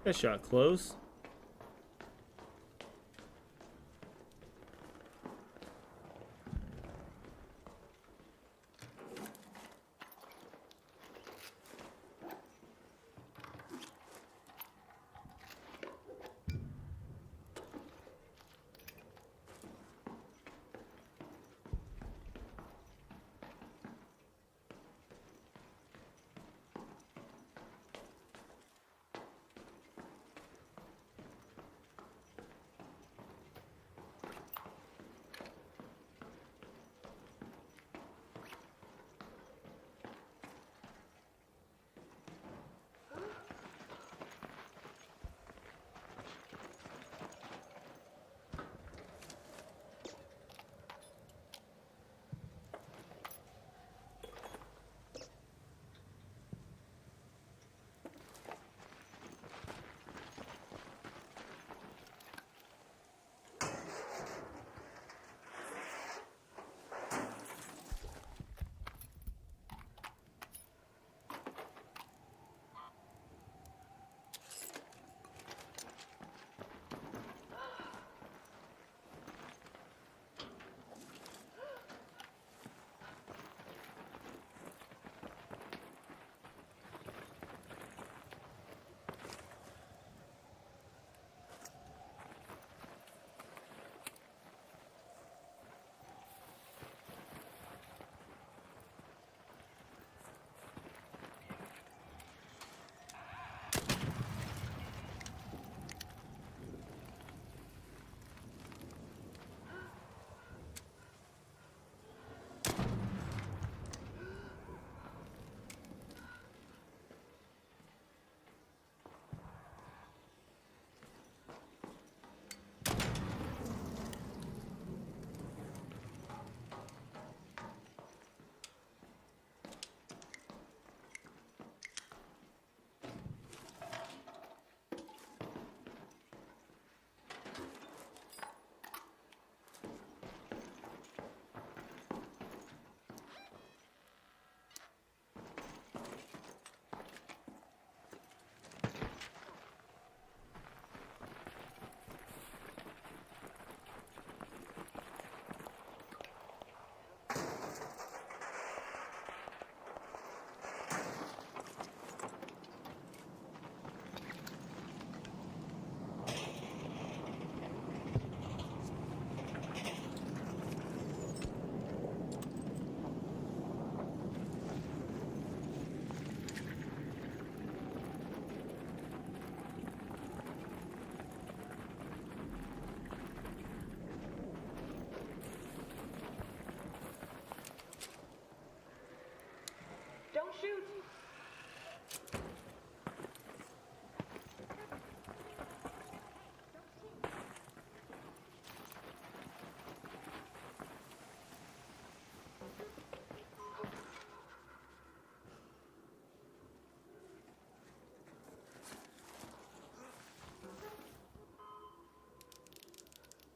That shot close.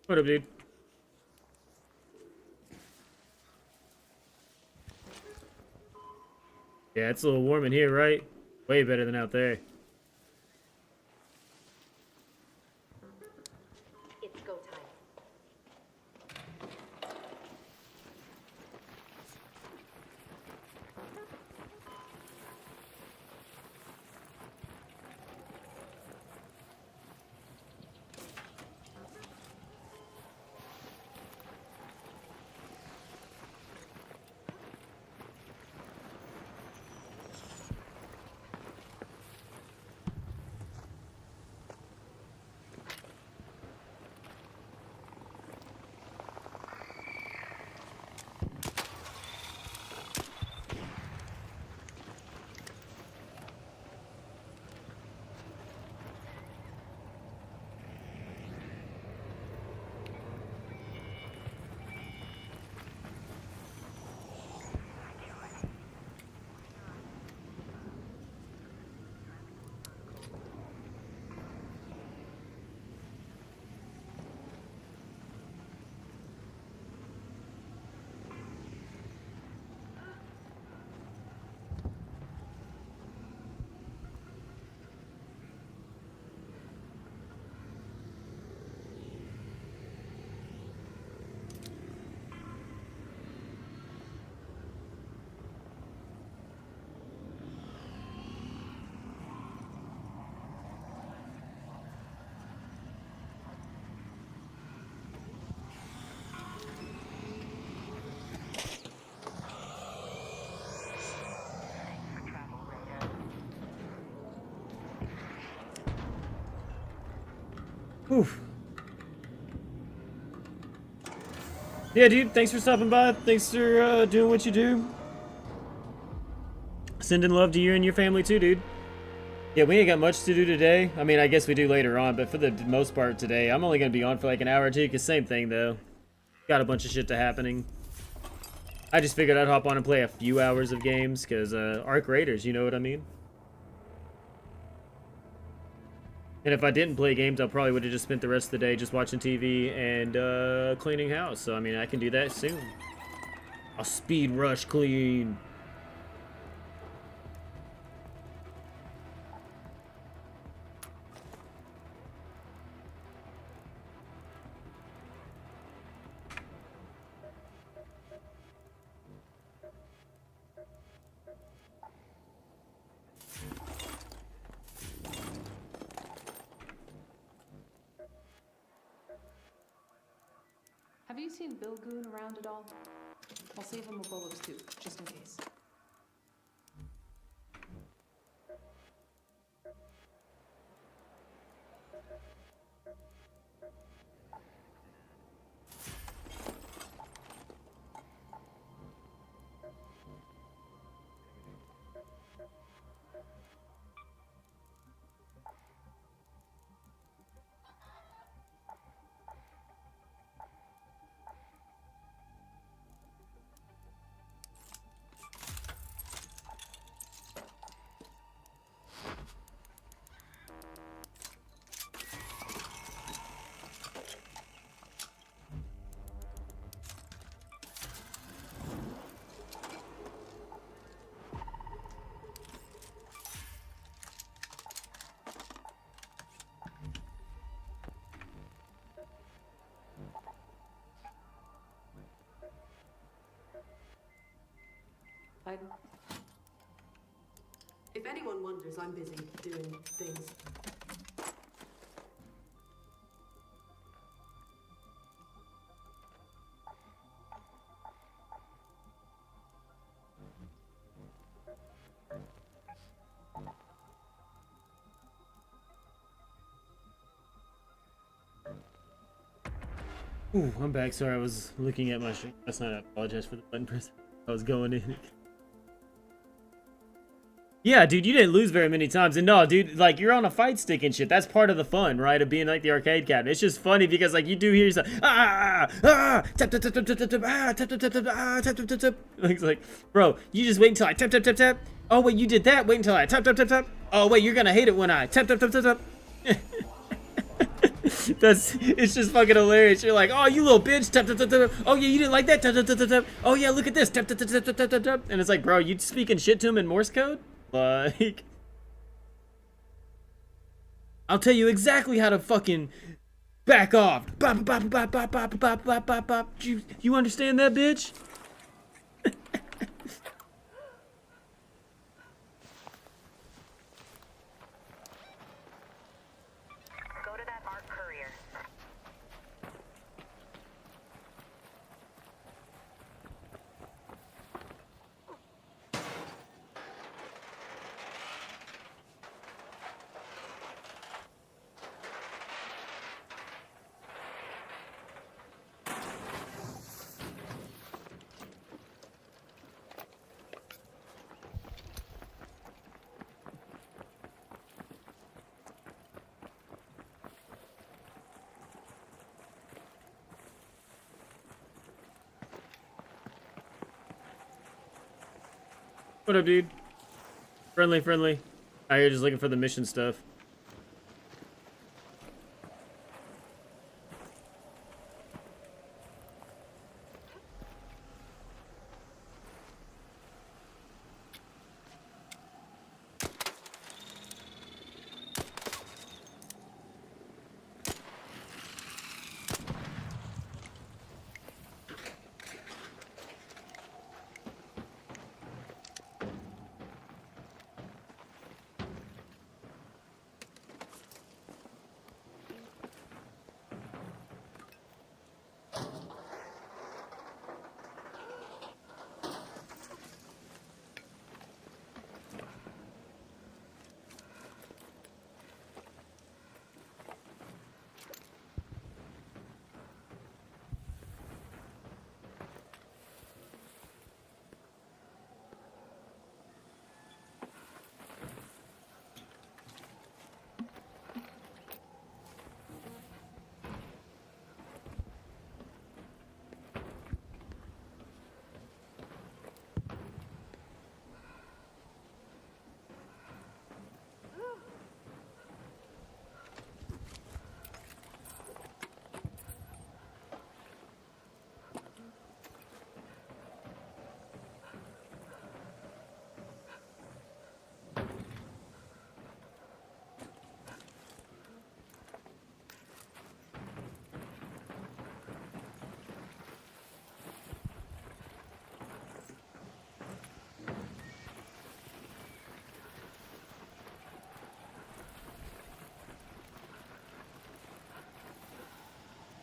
What up, dude? Yeah, it's a little warm in here, right? Way better than out there. It's go time. Oof. Yeah, dude, thanks for stopping by. Thanks for doing what you do. Sending love to you and your family too, dude. Yeah, we ain't got much to do today. I mean, I guess we do later on, but for the most part today, I'm only going to be on for like an hour or two, because same thing, though. Got a bunch of shit to happening. I just figured I'd hop on and play a few hours of games, because Arc Raiders, you know what I mean? And if I didn't play games, I probably would have just spent the rest of the day just watching TV and cleaning house. So, I mean, I can do that soon. I'll speed rush clean. Have you seen Bill Goon around at all? I'll save him a bolus too, just in case. If anyone wonders, I'm busy doing things. Ooh, I'm back. Sorry, I was looking at my stream. That's not. I apologize for the button press. I was going in. Yeah, dude, you didn't lose very many times. And no, dude, like, you're on a fight stick and shit. That's part of the fun, right, of being like the arcade cabinet. It's just funny because, like, you do hear yourself, tap, tap, tap, tap, tap, tap, tap, tap, tap, tap, tap, tap, tap, tap. It's like, bro, you just wait until I tap, tap, tap, tap. Oh, wait, you did that. Wait until I tap, tap, tap, tap. Oh, wait, you're gonna hate it when I tap, tap, tap, tap, tap. It's just fucking hilarious. You're like, oh, you little bitch. Tap, tap, tap, tap. Oh yeah, you didn't like that. Tap, tap, tap, tap, tap. Oh yeah, look at this. Tap, tap, tap, tap, tap, tap, tap. And it's like, bro, you speaking shit to him in Morse code? Like, I'll tell you exactly how to fucking back off. Bop, bop, bop, bop, bop, bop, bop, bop, bop. You understand that, bitch? Go to that ARC courier. What up, dude? Friendly, friendly. Out here just looking for the mission stuff.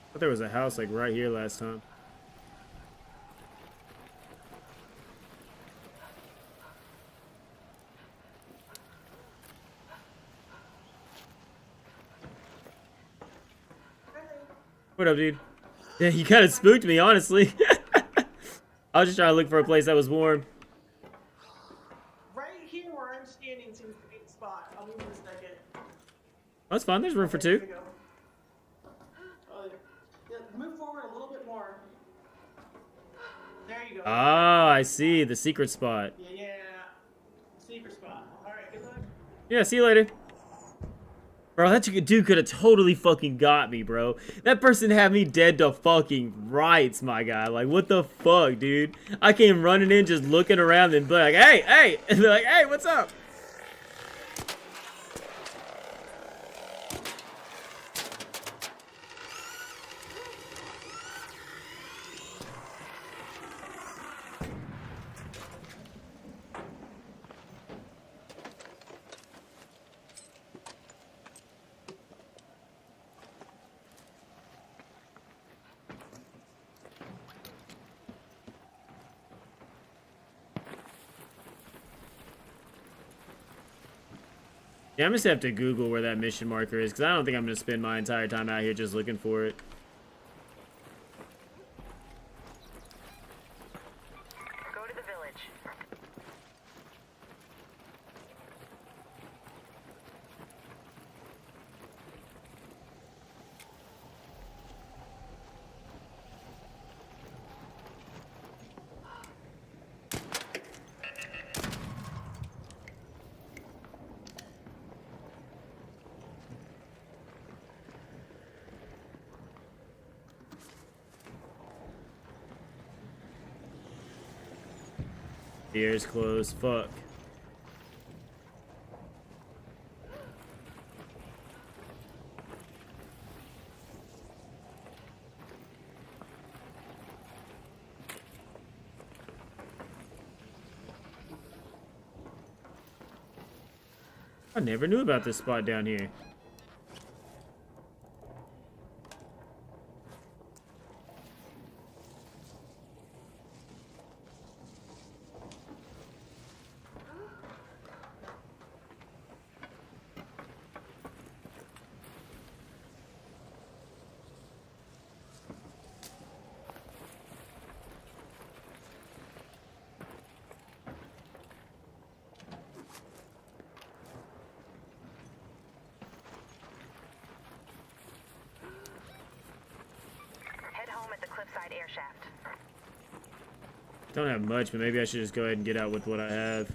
I thought there was a house like right here last time. What up, dude? Yeah, you kind of spooked me, honestly. I was just trying to look for a place that was warm. Right here where I'm standing seems to be the spot. I'll move in a second. That's fine. There's room for two. Yeah, move forward a little bit more. There you go. Ah, I see. The secret spot. Yeah. Secret spot. Alright, good luck. Yeah, see you later. Bro, that dude could have totally fucking got me, bro. That person had me dead to fucking rights, my guy. Like, what the fuck, dude? I came running in just looking around and be like, hey! And be like, hey, what's up? Yeah, I'm just gonna have to Google where that mission marker is, because I don't think I'm gonna spend my entire time out here just looking for it. Go to the village. The air's close. Fuck. I never knew about this spot down here. Cliffside air shaft. Don't have much, but maybe I should just go ahead and get out with what I have.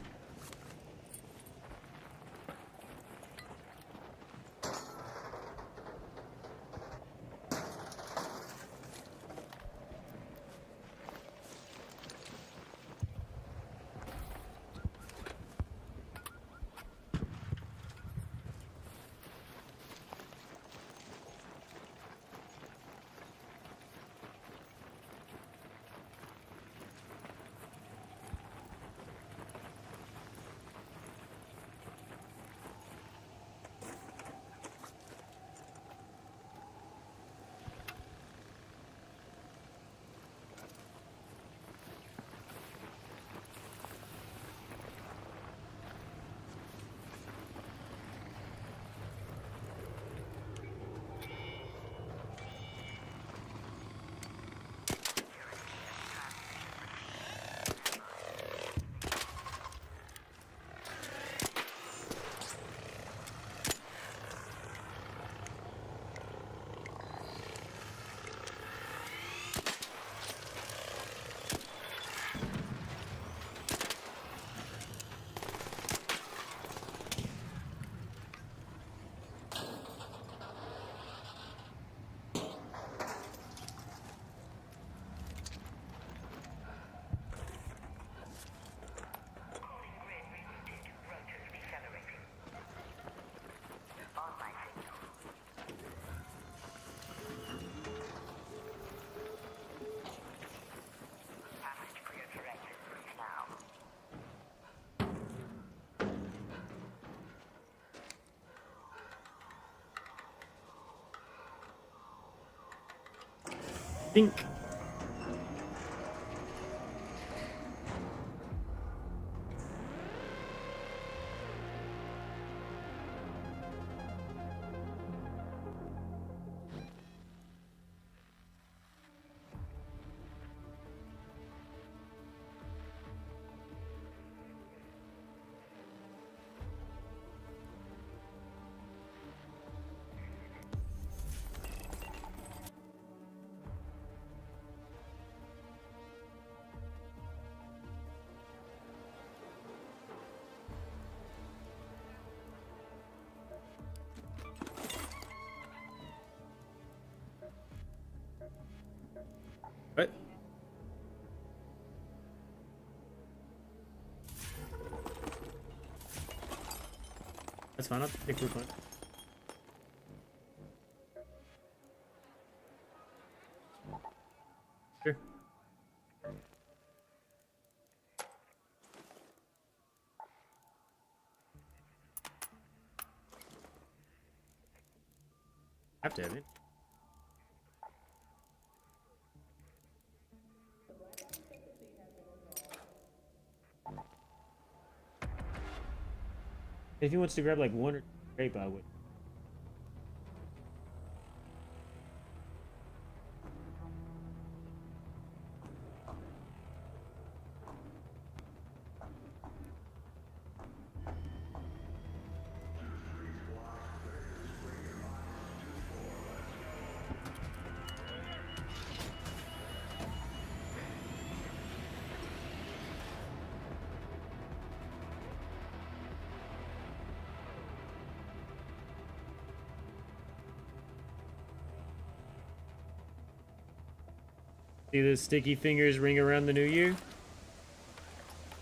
Think. What? That's fine. I'll pick your point. Sure. Have to have it. If he wants to grab like one or grape, I would. See the sticky fingers ring around the new year?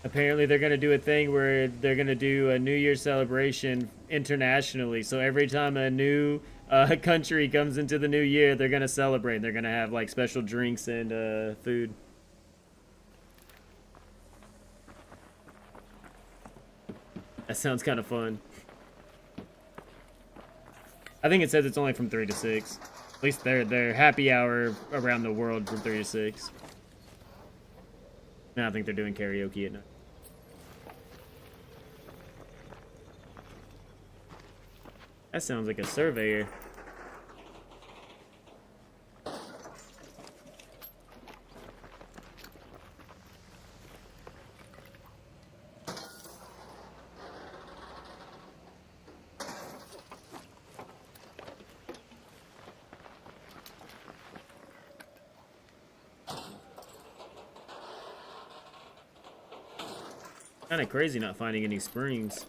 Apparently, they're gonna do a thing where they're gonna do a New Year celebration internationally. So every time a new country comes into the new year, they're gonna celebrate. They're gonna have like special drinks and food. That sounds kind of fun. I think it says it's only from 3 to 6. At least their happy hour around the world from 3 to 6. Now I think they're doing karaoke at night. That sounds like a surveyor. Kind of crazy not finding any springs.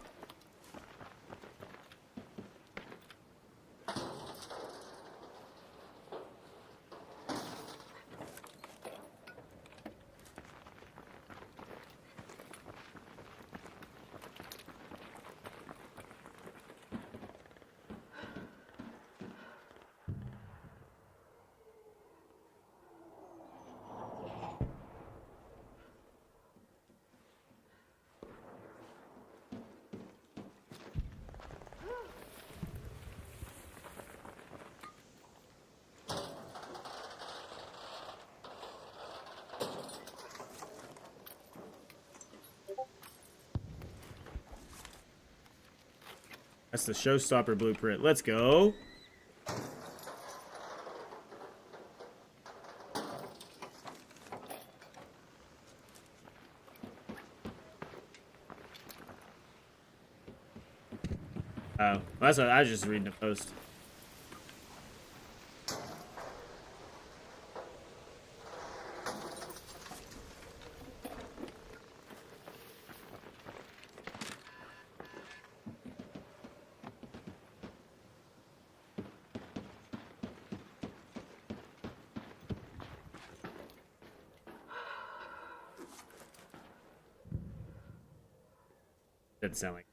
That's the showstopper blueprint. Let's go. Oh, that's what I was just reading a post. Doesn't sound like.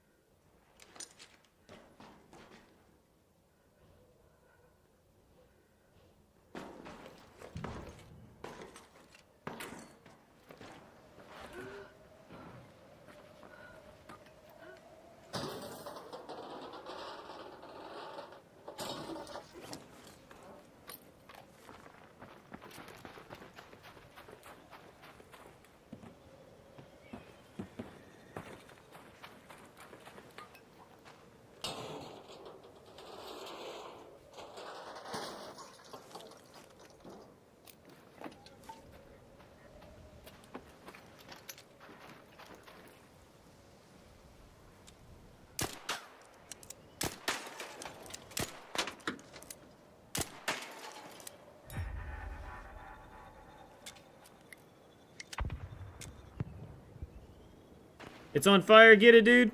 It's on fire. Get it, dude.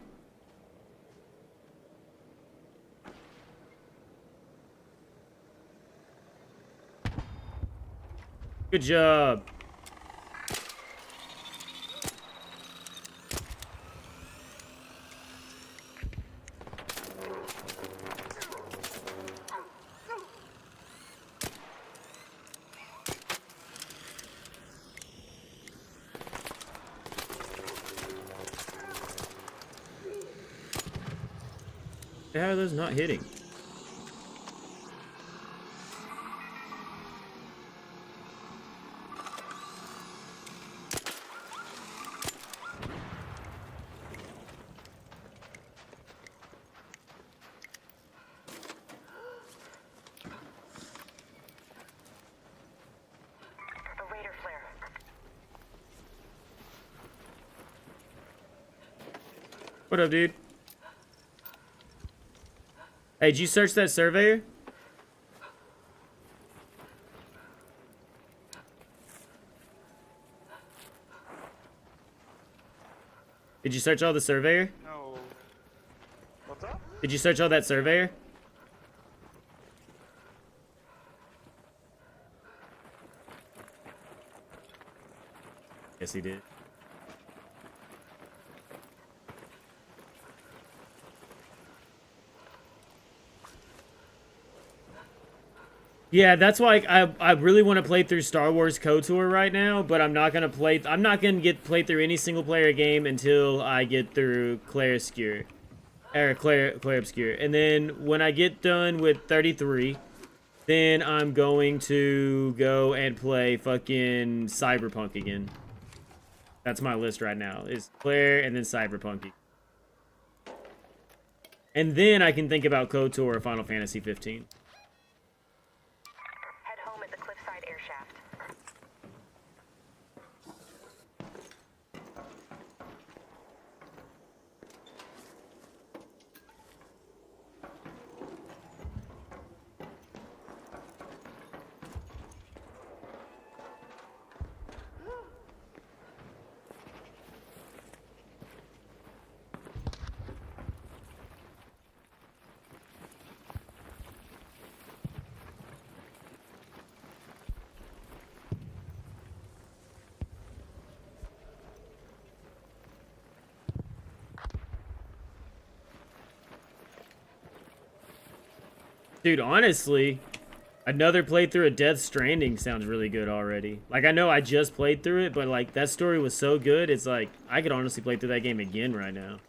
Good job. How are those not hitting? A Raider flare. What up, dude? Hey, did you search that surveyor? Did you search all the surveyor? No. What's up? Did you search all that surveyor? Yes, he did. Yeah, that's why I really want to play through Star Wars KOTOR right now, but I'm not gonna play through any single player game until I get through Clair Obscur. And then when I get done with 33, then I'm going to go and play fucking Cyberpunk again. That's my list right now, is Clair and then Cyberpunk. And then I can think about KOTOR or Final Fantasy 15. Head home at the cliffside air shaft. Dude, honestly, another playthrough of Death Stranding sounds really good already. Like, I know I just played through it, but, like, that story was so good, it's like, I could honestly play through that game again right now.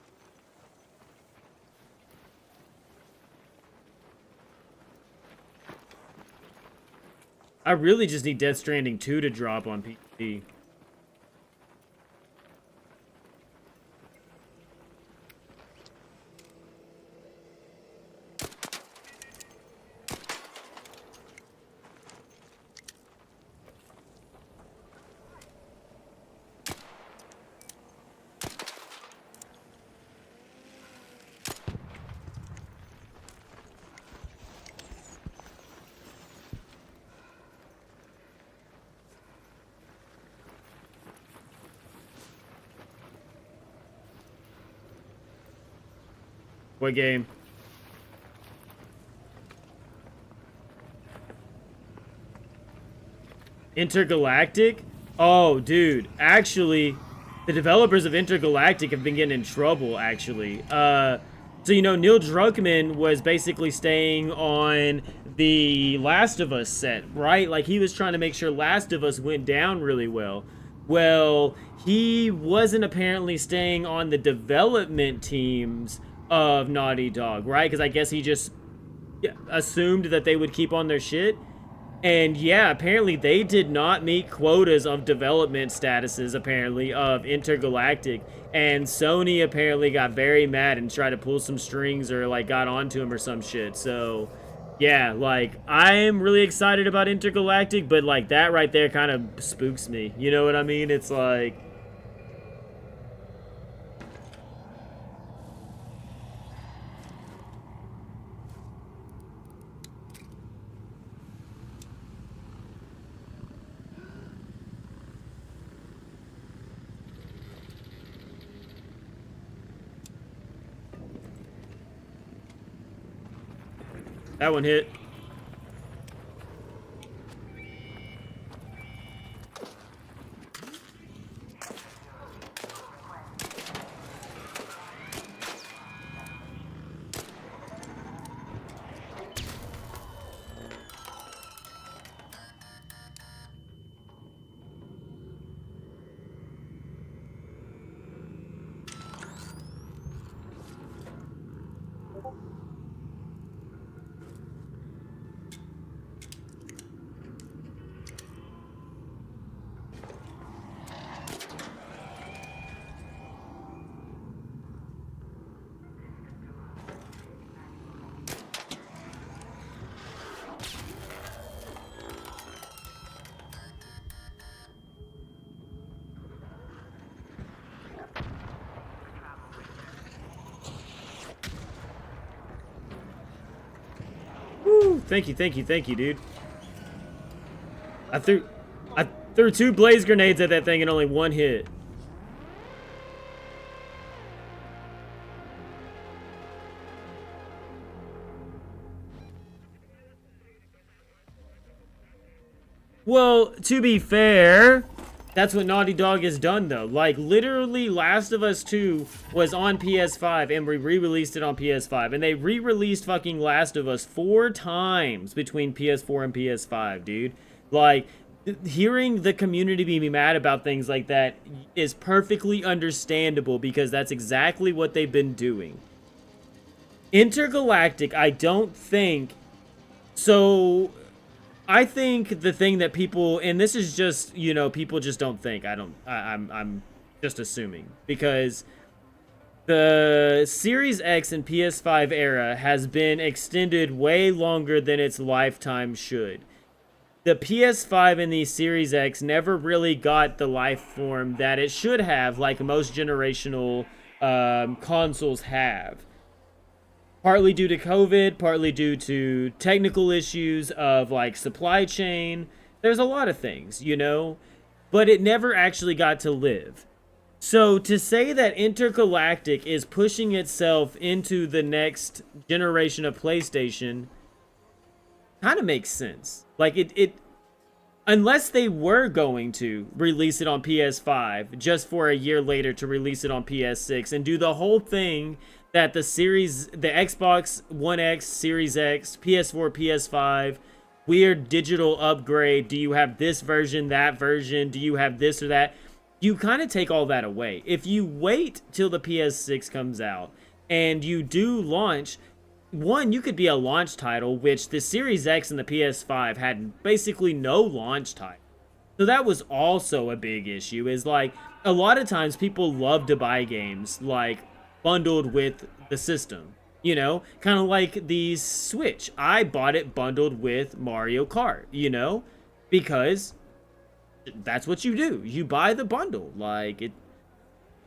I really just need Death Stranding 2 to drop on PC. What game? Intergalactic? Oh, dude. Actually, the developers of Intergalactic have been getting in trouble, actually. So, you know, Neil Druckmann was basically staying on the Last of Us set, right? Like, he was trying to make sure Last of Us went down really well. Well, he wasn't apparently staying on the development teams of Naughty Dog, right? Because I guess he just assumed that they would keep on their shit. And yeah, apparently they did not meet quotas of development statuses, apparently, of Intergalactic. And Sony apparently got very mad and tried to pull some strings or, like, got onto him or some shit. So, yeah, like, I am really excited about Intergalactic, but, like, that right there kind of spooks me. You know what I mean? It's like... That one hit. Thank you, dude. I threw 2 blaze grenades at that thing and only 1 hit. Well, to be fair, That's what Naughty Dog has done, though. Like, literally, Last of Us 2 was on PS5, and we re-released it on PS5. And they re-released fucking Last of Us 4 times between PS4 and PS5, dude. Like, hearing the community be mad about things like that is perfectly understandable, because that's exactly what they've been doing. Intergalactic, I don't think... So... I think the thing that people, and this is just, you know, people just don't think. I'm just assuming, because the Series X and PS5 era has been extended way longer than its lifetime should. The PS5 and the Series X never really got the life form that it should have, like most generational consoles have. Partly due to COVID, partly due to technical issues of, like, supply chain. There's a lot of things, you know? But it never actually got to live. So to say that Intergalactic is pushing itself into the next generation of PlayStation kind of makes sense. Like, it unless they were going to release it on PS5 just for a year later to release it on PS6 and do the whole thing that the Xbox One X, Series X, PS4, PS5, weird digital upgrade. Do you have this version, that version? Do you have this or that? You kind of take all that away. If you wait till the PS6 comes out and you do launch, one, you could be a launch title, which the Series X and the PS5 had basically no launch title. So that was also a big issue, is like, a lot of times people love to buy games, like, bundled with the system, you know, kind of like the Switch. I bought it bundled with Mario Kart, you know, because that's what you do. You buy the bundle, like, it.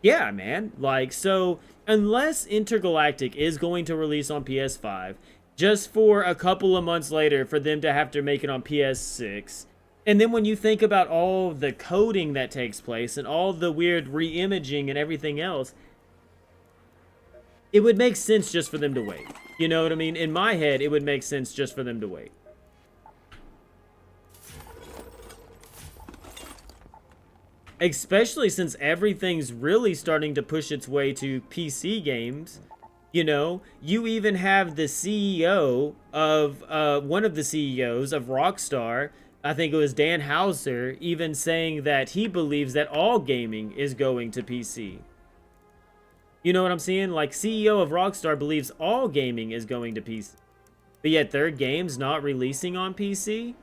Yeah, man. Like, so unless Intergalactic is going to release on PS5, just for a couple of months later for them to have to make it on PS6, and then when you think about all the coding that takes place and all the weird re-imaging and everything else, it would make sense just for them to wait. You know what I mean? In my head, it would make sense just for them to wait. Especially since everything's really starting to push its way to PC games. You know, you even have the CEO of, one of the CEOs of Rockstar, I think it was Dan Houser, even saying that he believes that all gaming is going to PC. You know what I'm saying? Like, CEO of Rockstar believes all gaming is going to PC. But yet their game's not releasing on PC.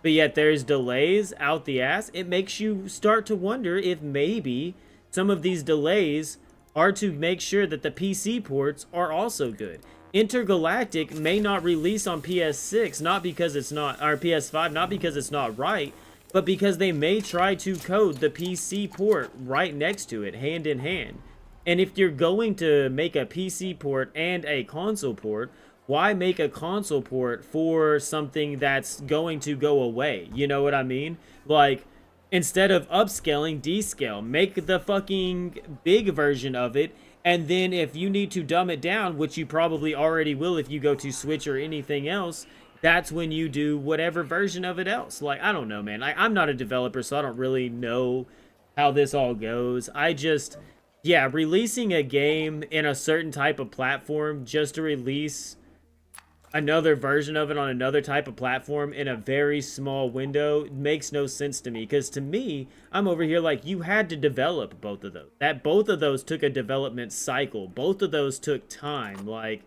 But yet there's delays out the ass. It makes you start to wonder if maybe some of these delays are to make sure that the PC ports are also good. Intergalactic may not release on PS6, not because it's not, or PS5, not because it's not right, but because they may try to code the PC port right next to it, hand in hand. And if you're going to make a PC port and a console port, why make a console port for something that's going to go away? You know what I mean? Like, instead of upscaling, descale. Make the fucking big version of it, and then if you need to dumb it down, which you probably already will if you go to Switch or anything else, that's when you do whatever version of it else. Like, I don't know, man. I'm not a developer, so I don't really know how this all goes. Yeah, releasing a game in a certain type of platform just to release another version of it on another type of platform in a very small window makes no sense to me. Because to me, I'm over here like, you had to develop both of those. Both of those took a development cycle. Both of those took time. Like,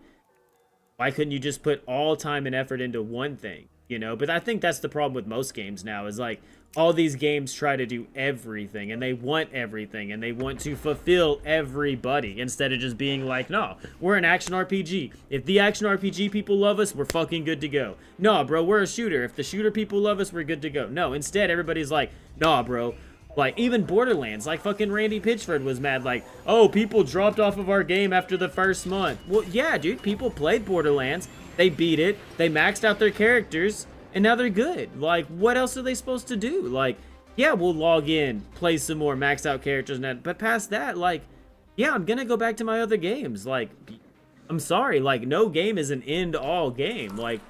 why couldn't you just put all time and effort into one thing? You know, but I think that's the problem with most games now, is like, all these games try to do everything, and they want everything, and they want to fulfill everybody, instead of just being like, no, we're an action RPG. If the action RPG people love us, we're fucking good to go. No, bro, we're a shooter. If the shooter people love us, we're good to go. No, instead, everybody's like, nah, bro. Like, even Borderlands, like fucking Randy Pitchford was mad, like, oh, people dropped off of our game after the first month. Well, yeah, dude, people played Borderlands, they beat it, they maxed out their characters, and now they're good. Like, what else are they supposed to do? Like, yeah, we'll log in, play some more, max out characters, but past that, like, yeah, I'm gonna go back to my other games. Like, I'm sorry, like, no game is an end-all game. Like,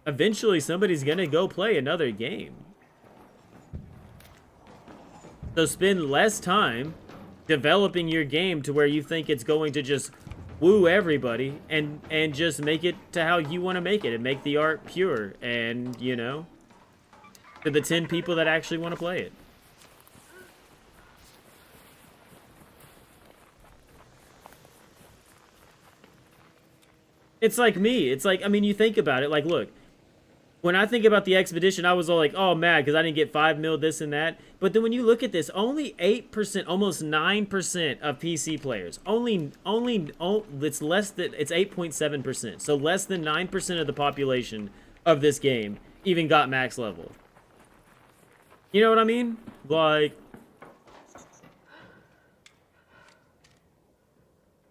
eventually somebody's gonna go play another game. So spend less time developing your game to where you think it's going to just woo everybody, and just make it to how you want to make it, and make the art pure, and, you know, to the 10 people that actually want to play it. It's like me. It's like, I mean, you think about it. Like, look, when I think about the Expedition, I was all like, oh, mad because I didn't get 5 mil, this and that. But then when you look at this, only 8%, almost 9% of PC players, it's less than, it's 8.7%. So less than 9% of the population of this game even got max level. You know what I mean? Like,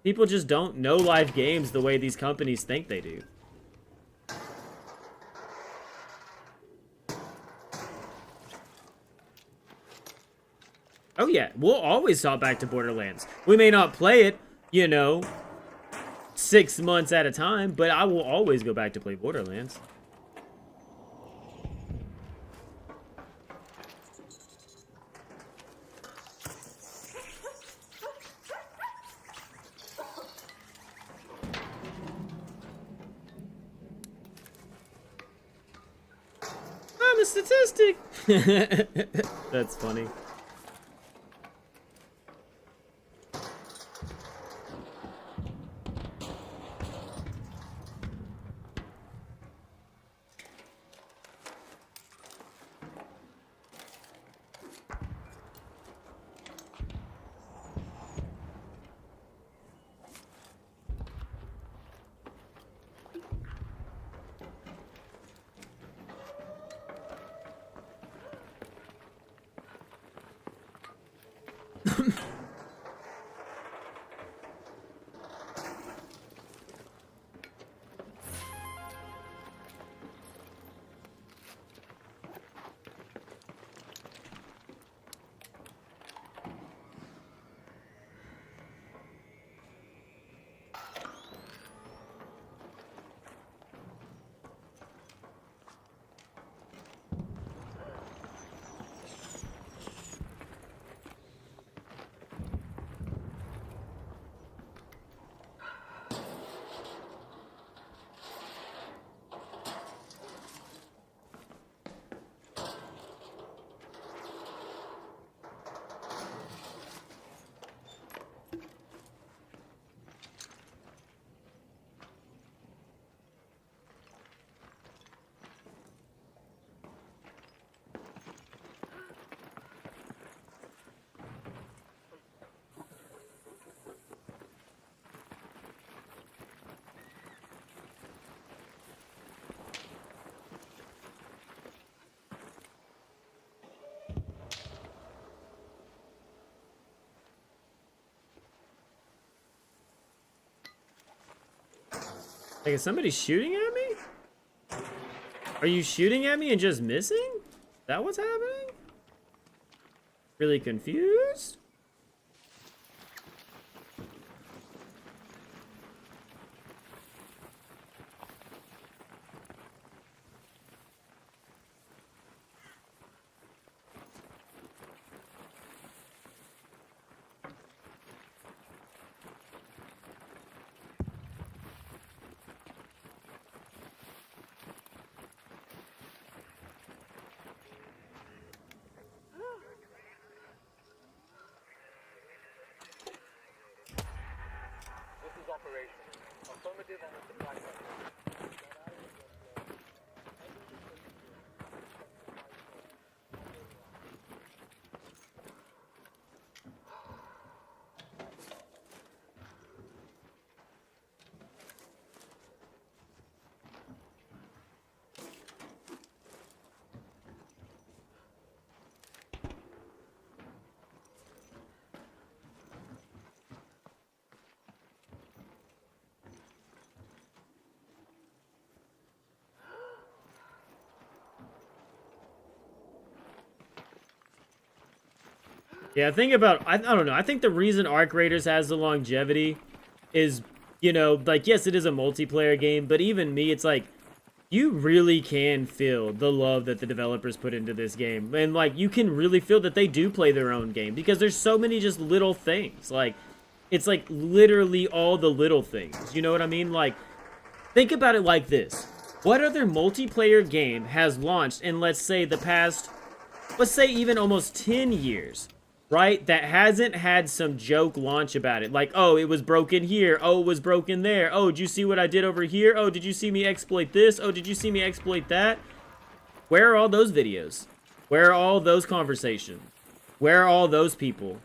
people just don't know live games the way these companies think they do. Oh yeah, we'll always hop back to Borderlands. We may not play it, you know, 6 months at a time, but I will always go back to play Borderlands. I'm a statistic. That's funny. Like, is somebody shooting at me? Are you shooting at me and just missing? Is that what's happening? Really confused? Yeah, think about, I don't know, I think the reason Arc Raiders has the longevity is, you know, like, yes, it is a multiplayer game, but even me, it's like, you really can feel the love that the developers put into this game. And, like, you can really feel that they do play their own game because there's so many just little things. Like, it's, like, literally all the little things. You know what I mean? Like, think about it like this. What other multiplayer game has launched in, let's say, the past, let's say even almost 10 years, right? That hasn't had some joke launch about it. Like, oh, it was broken here. Oh, it was broken there. Oh, did you see what I did over here? Oh, did you see me exploit this? Oh, did you see me exploit that? Where are all those videos? Where are all those conversations? Where are all those people?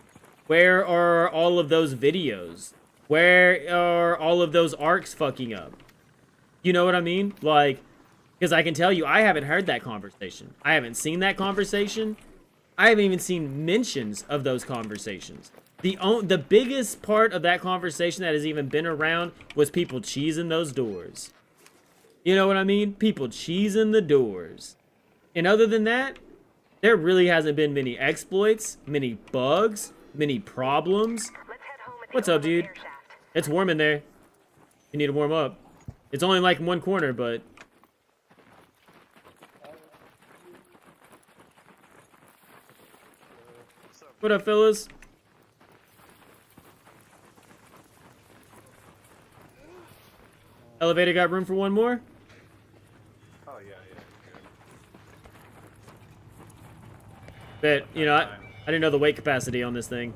Where are all of those videos? Where are all of those arcs fucking up? You know what I mean? Like, because I can tell you, I haven't heard that conversation. I haven't seen that conversation. I haven't even seen mentions of those conversations. The biggest part of that conversation that has even been around was people cheesing those doors. You know what I mean? People cheesing the doors. And other than that, there really hasn't been many exploits, many bugs, many problems. What's up, dude? It's warm in there. You need to warm up. It's only like in one corner, but... What up, fellas? Elevator got room for one more? Oh, yeah. Bet, you know, I didn't know the weight capacity on this thing.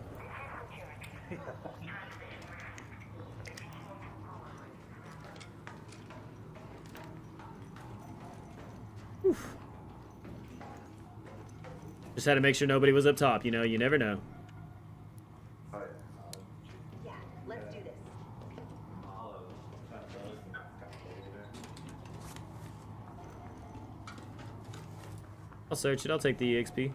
Just had to make sure nobody was up top, you know, you never know. Yeah, let's do this. I'll search it, I'll take the EXP.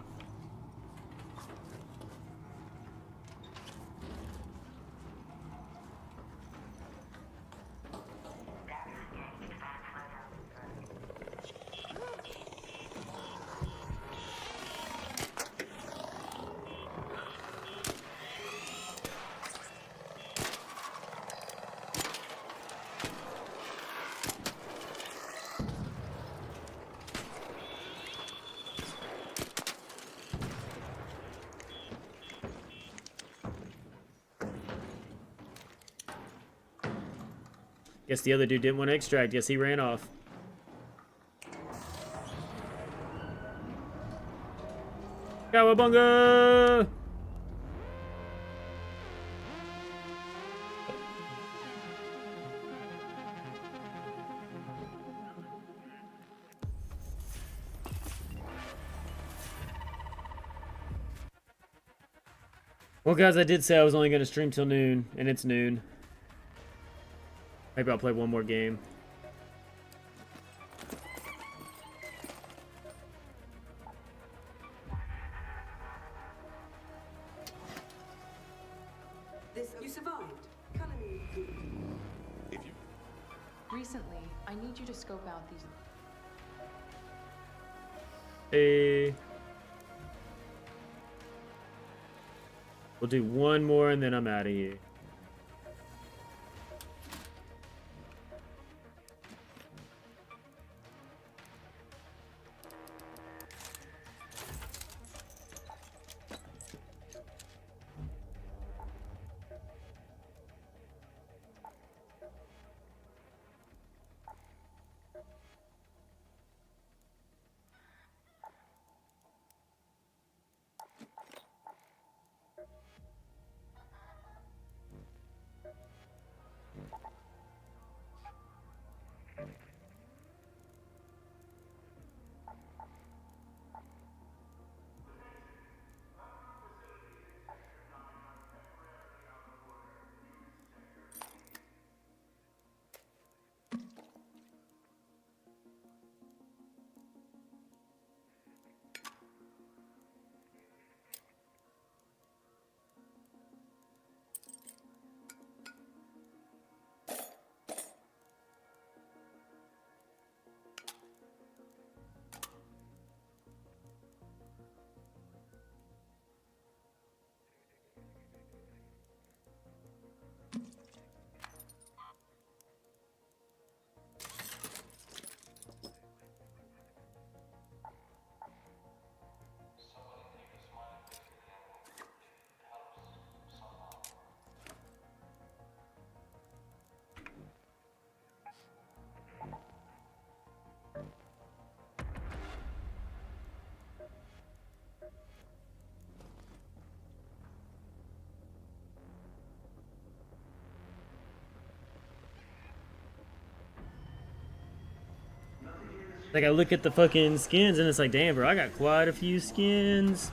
Guess the other dude didn't want to extract. Guess he ran off. Cowabunga! Well, guys, I did say I was only going to stream till noon, and it's noon. Maybe I'll play one more game. You survived. Recently, I need you to scope out these. Hey. We'll do one more and then I'm out of here. Like, I look at the fucking skins, and it's like, damn, bro, I got quite a few skins.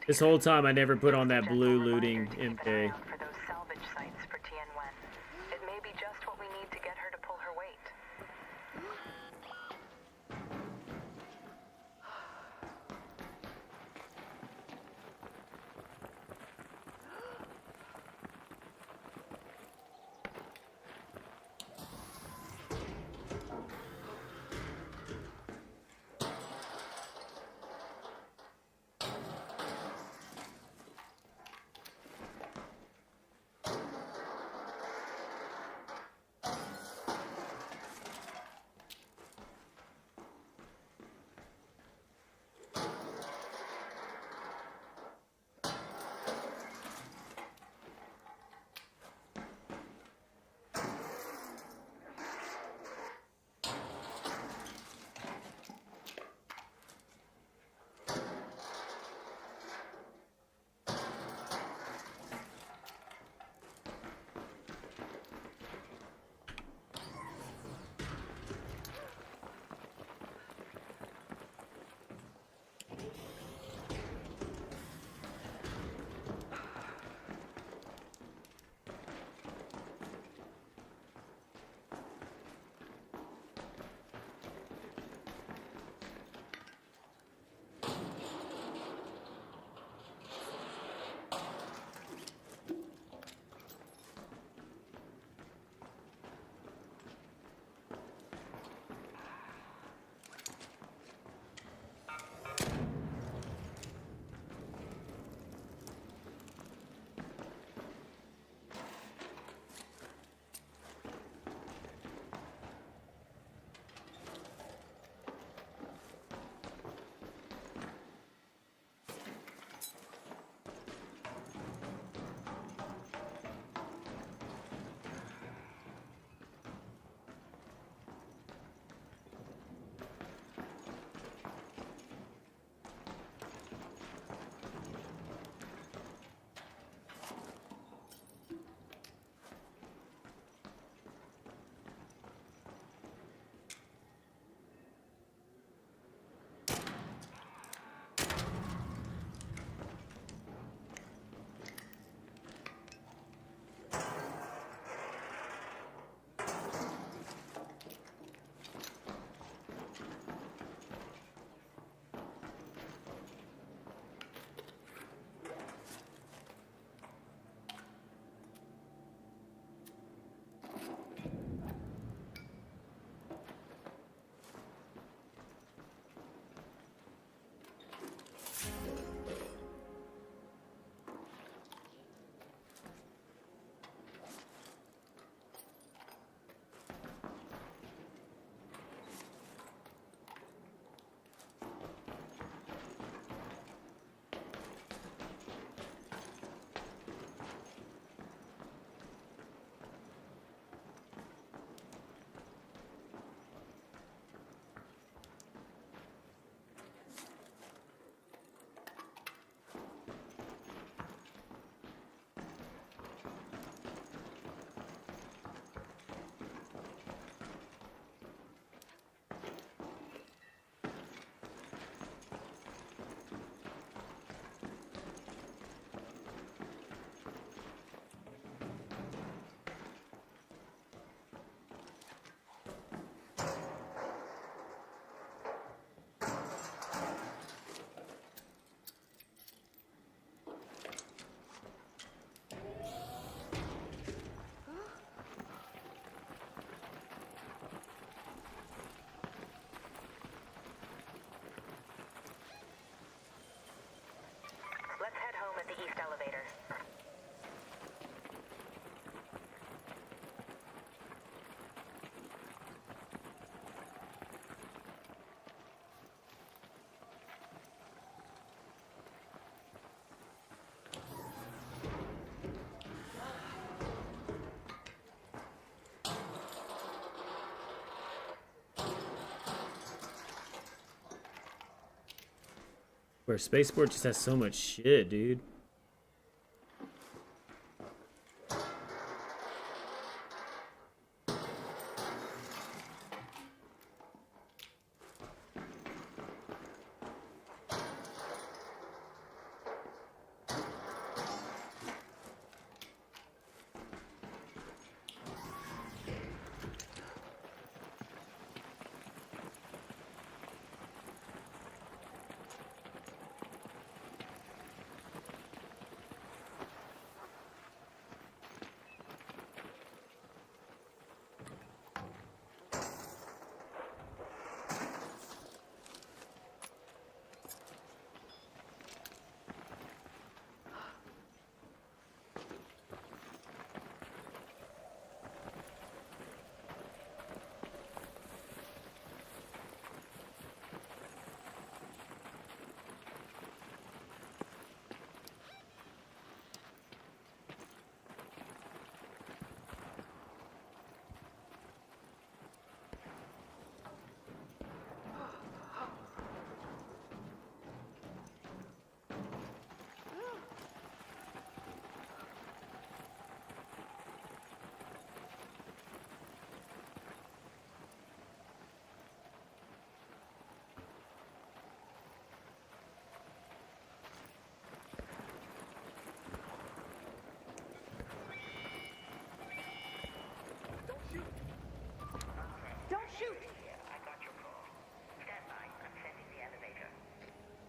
This whole time, I never put on that blue looting MK. For those salvage sites for Tianwen. It may be just what we need to get her to pull her weight. Where Spaceport just has so much shit, dude.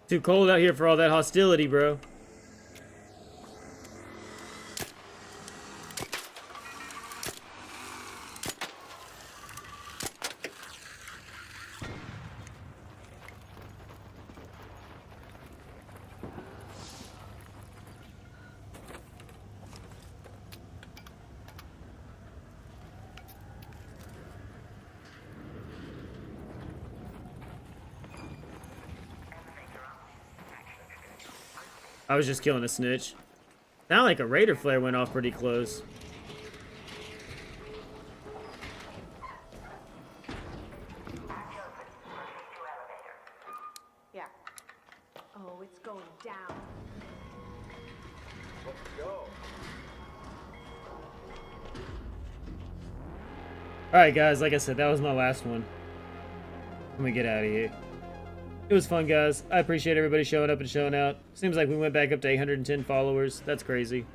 Too cold out here for all that hostility, bro. I was just killing a snitch. Sound like a Raider flare went off pretty close. Yeah. Oh, it's going down. Let's go. Alright guys, like I said, that was my last one. Let me get out of here. It was fun, guys. I appreciate everybody showing up and showing out. Seems like we went back up to 810 followers. That's crazy.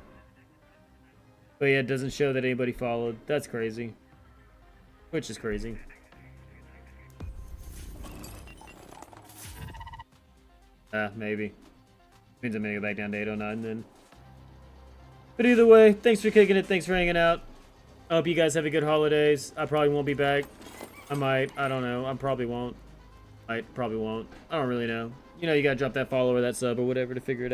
But yeah, it doesn't show that anybody followed. That's crazy. Which is crazy. Maybe. Means I'm gonna go back down to 809 then. But either way, thanks for kicking it. Thanks for hanging out. I hope you guys have a good holidays. I probably won't be back. I might. I don't know. I probably won't. I probably won't. I don't really know. You know, you gotta drop that follow or that sub or whatever to figure it out.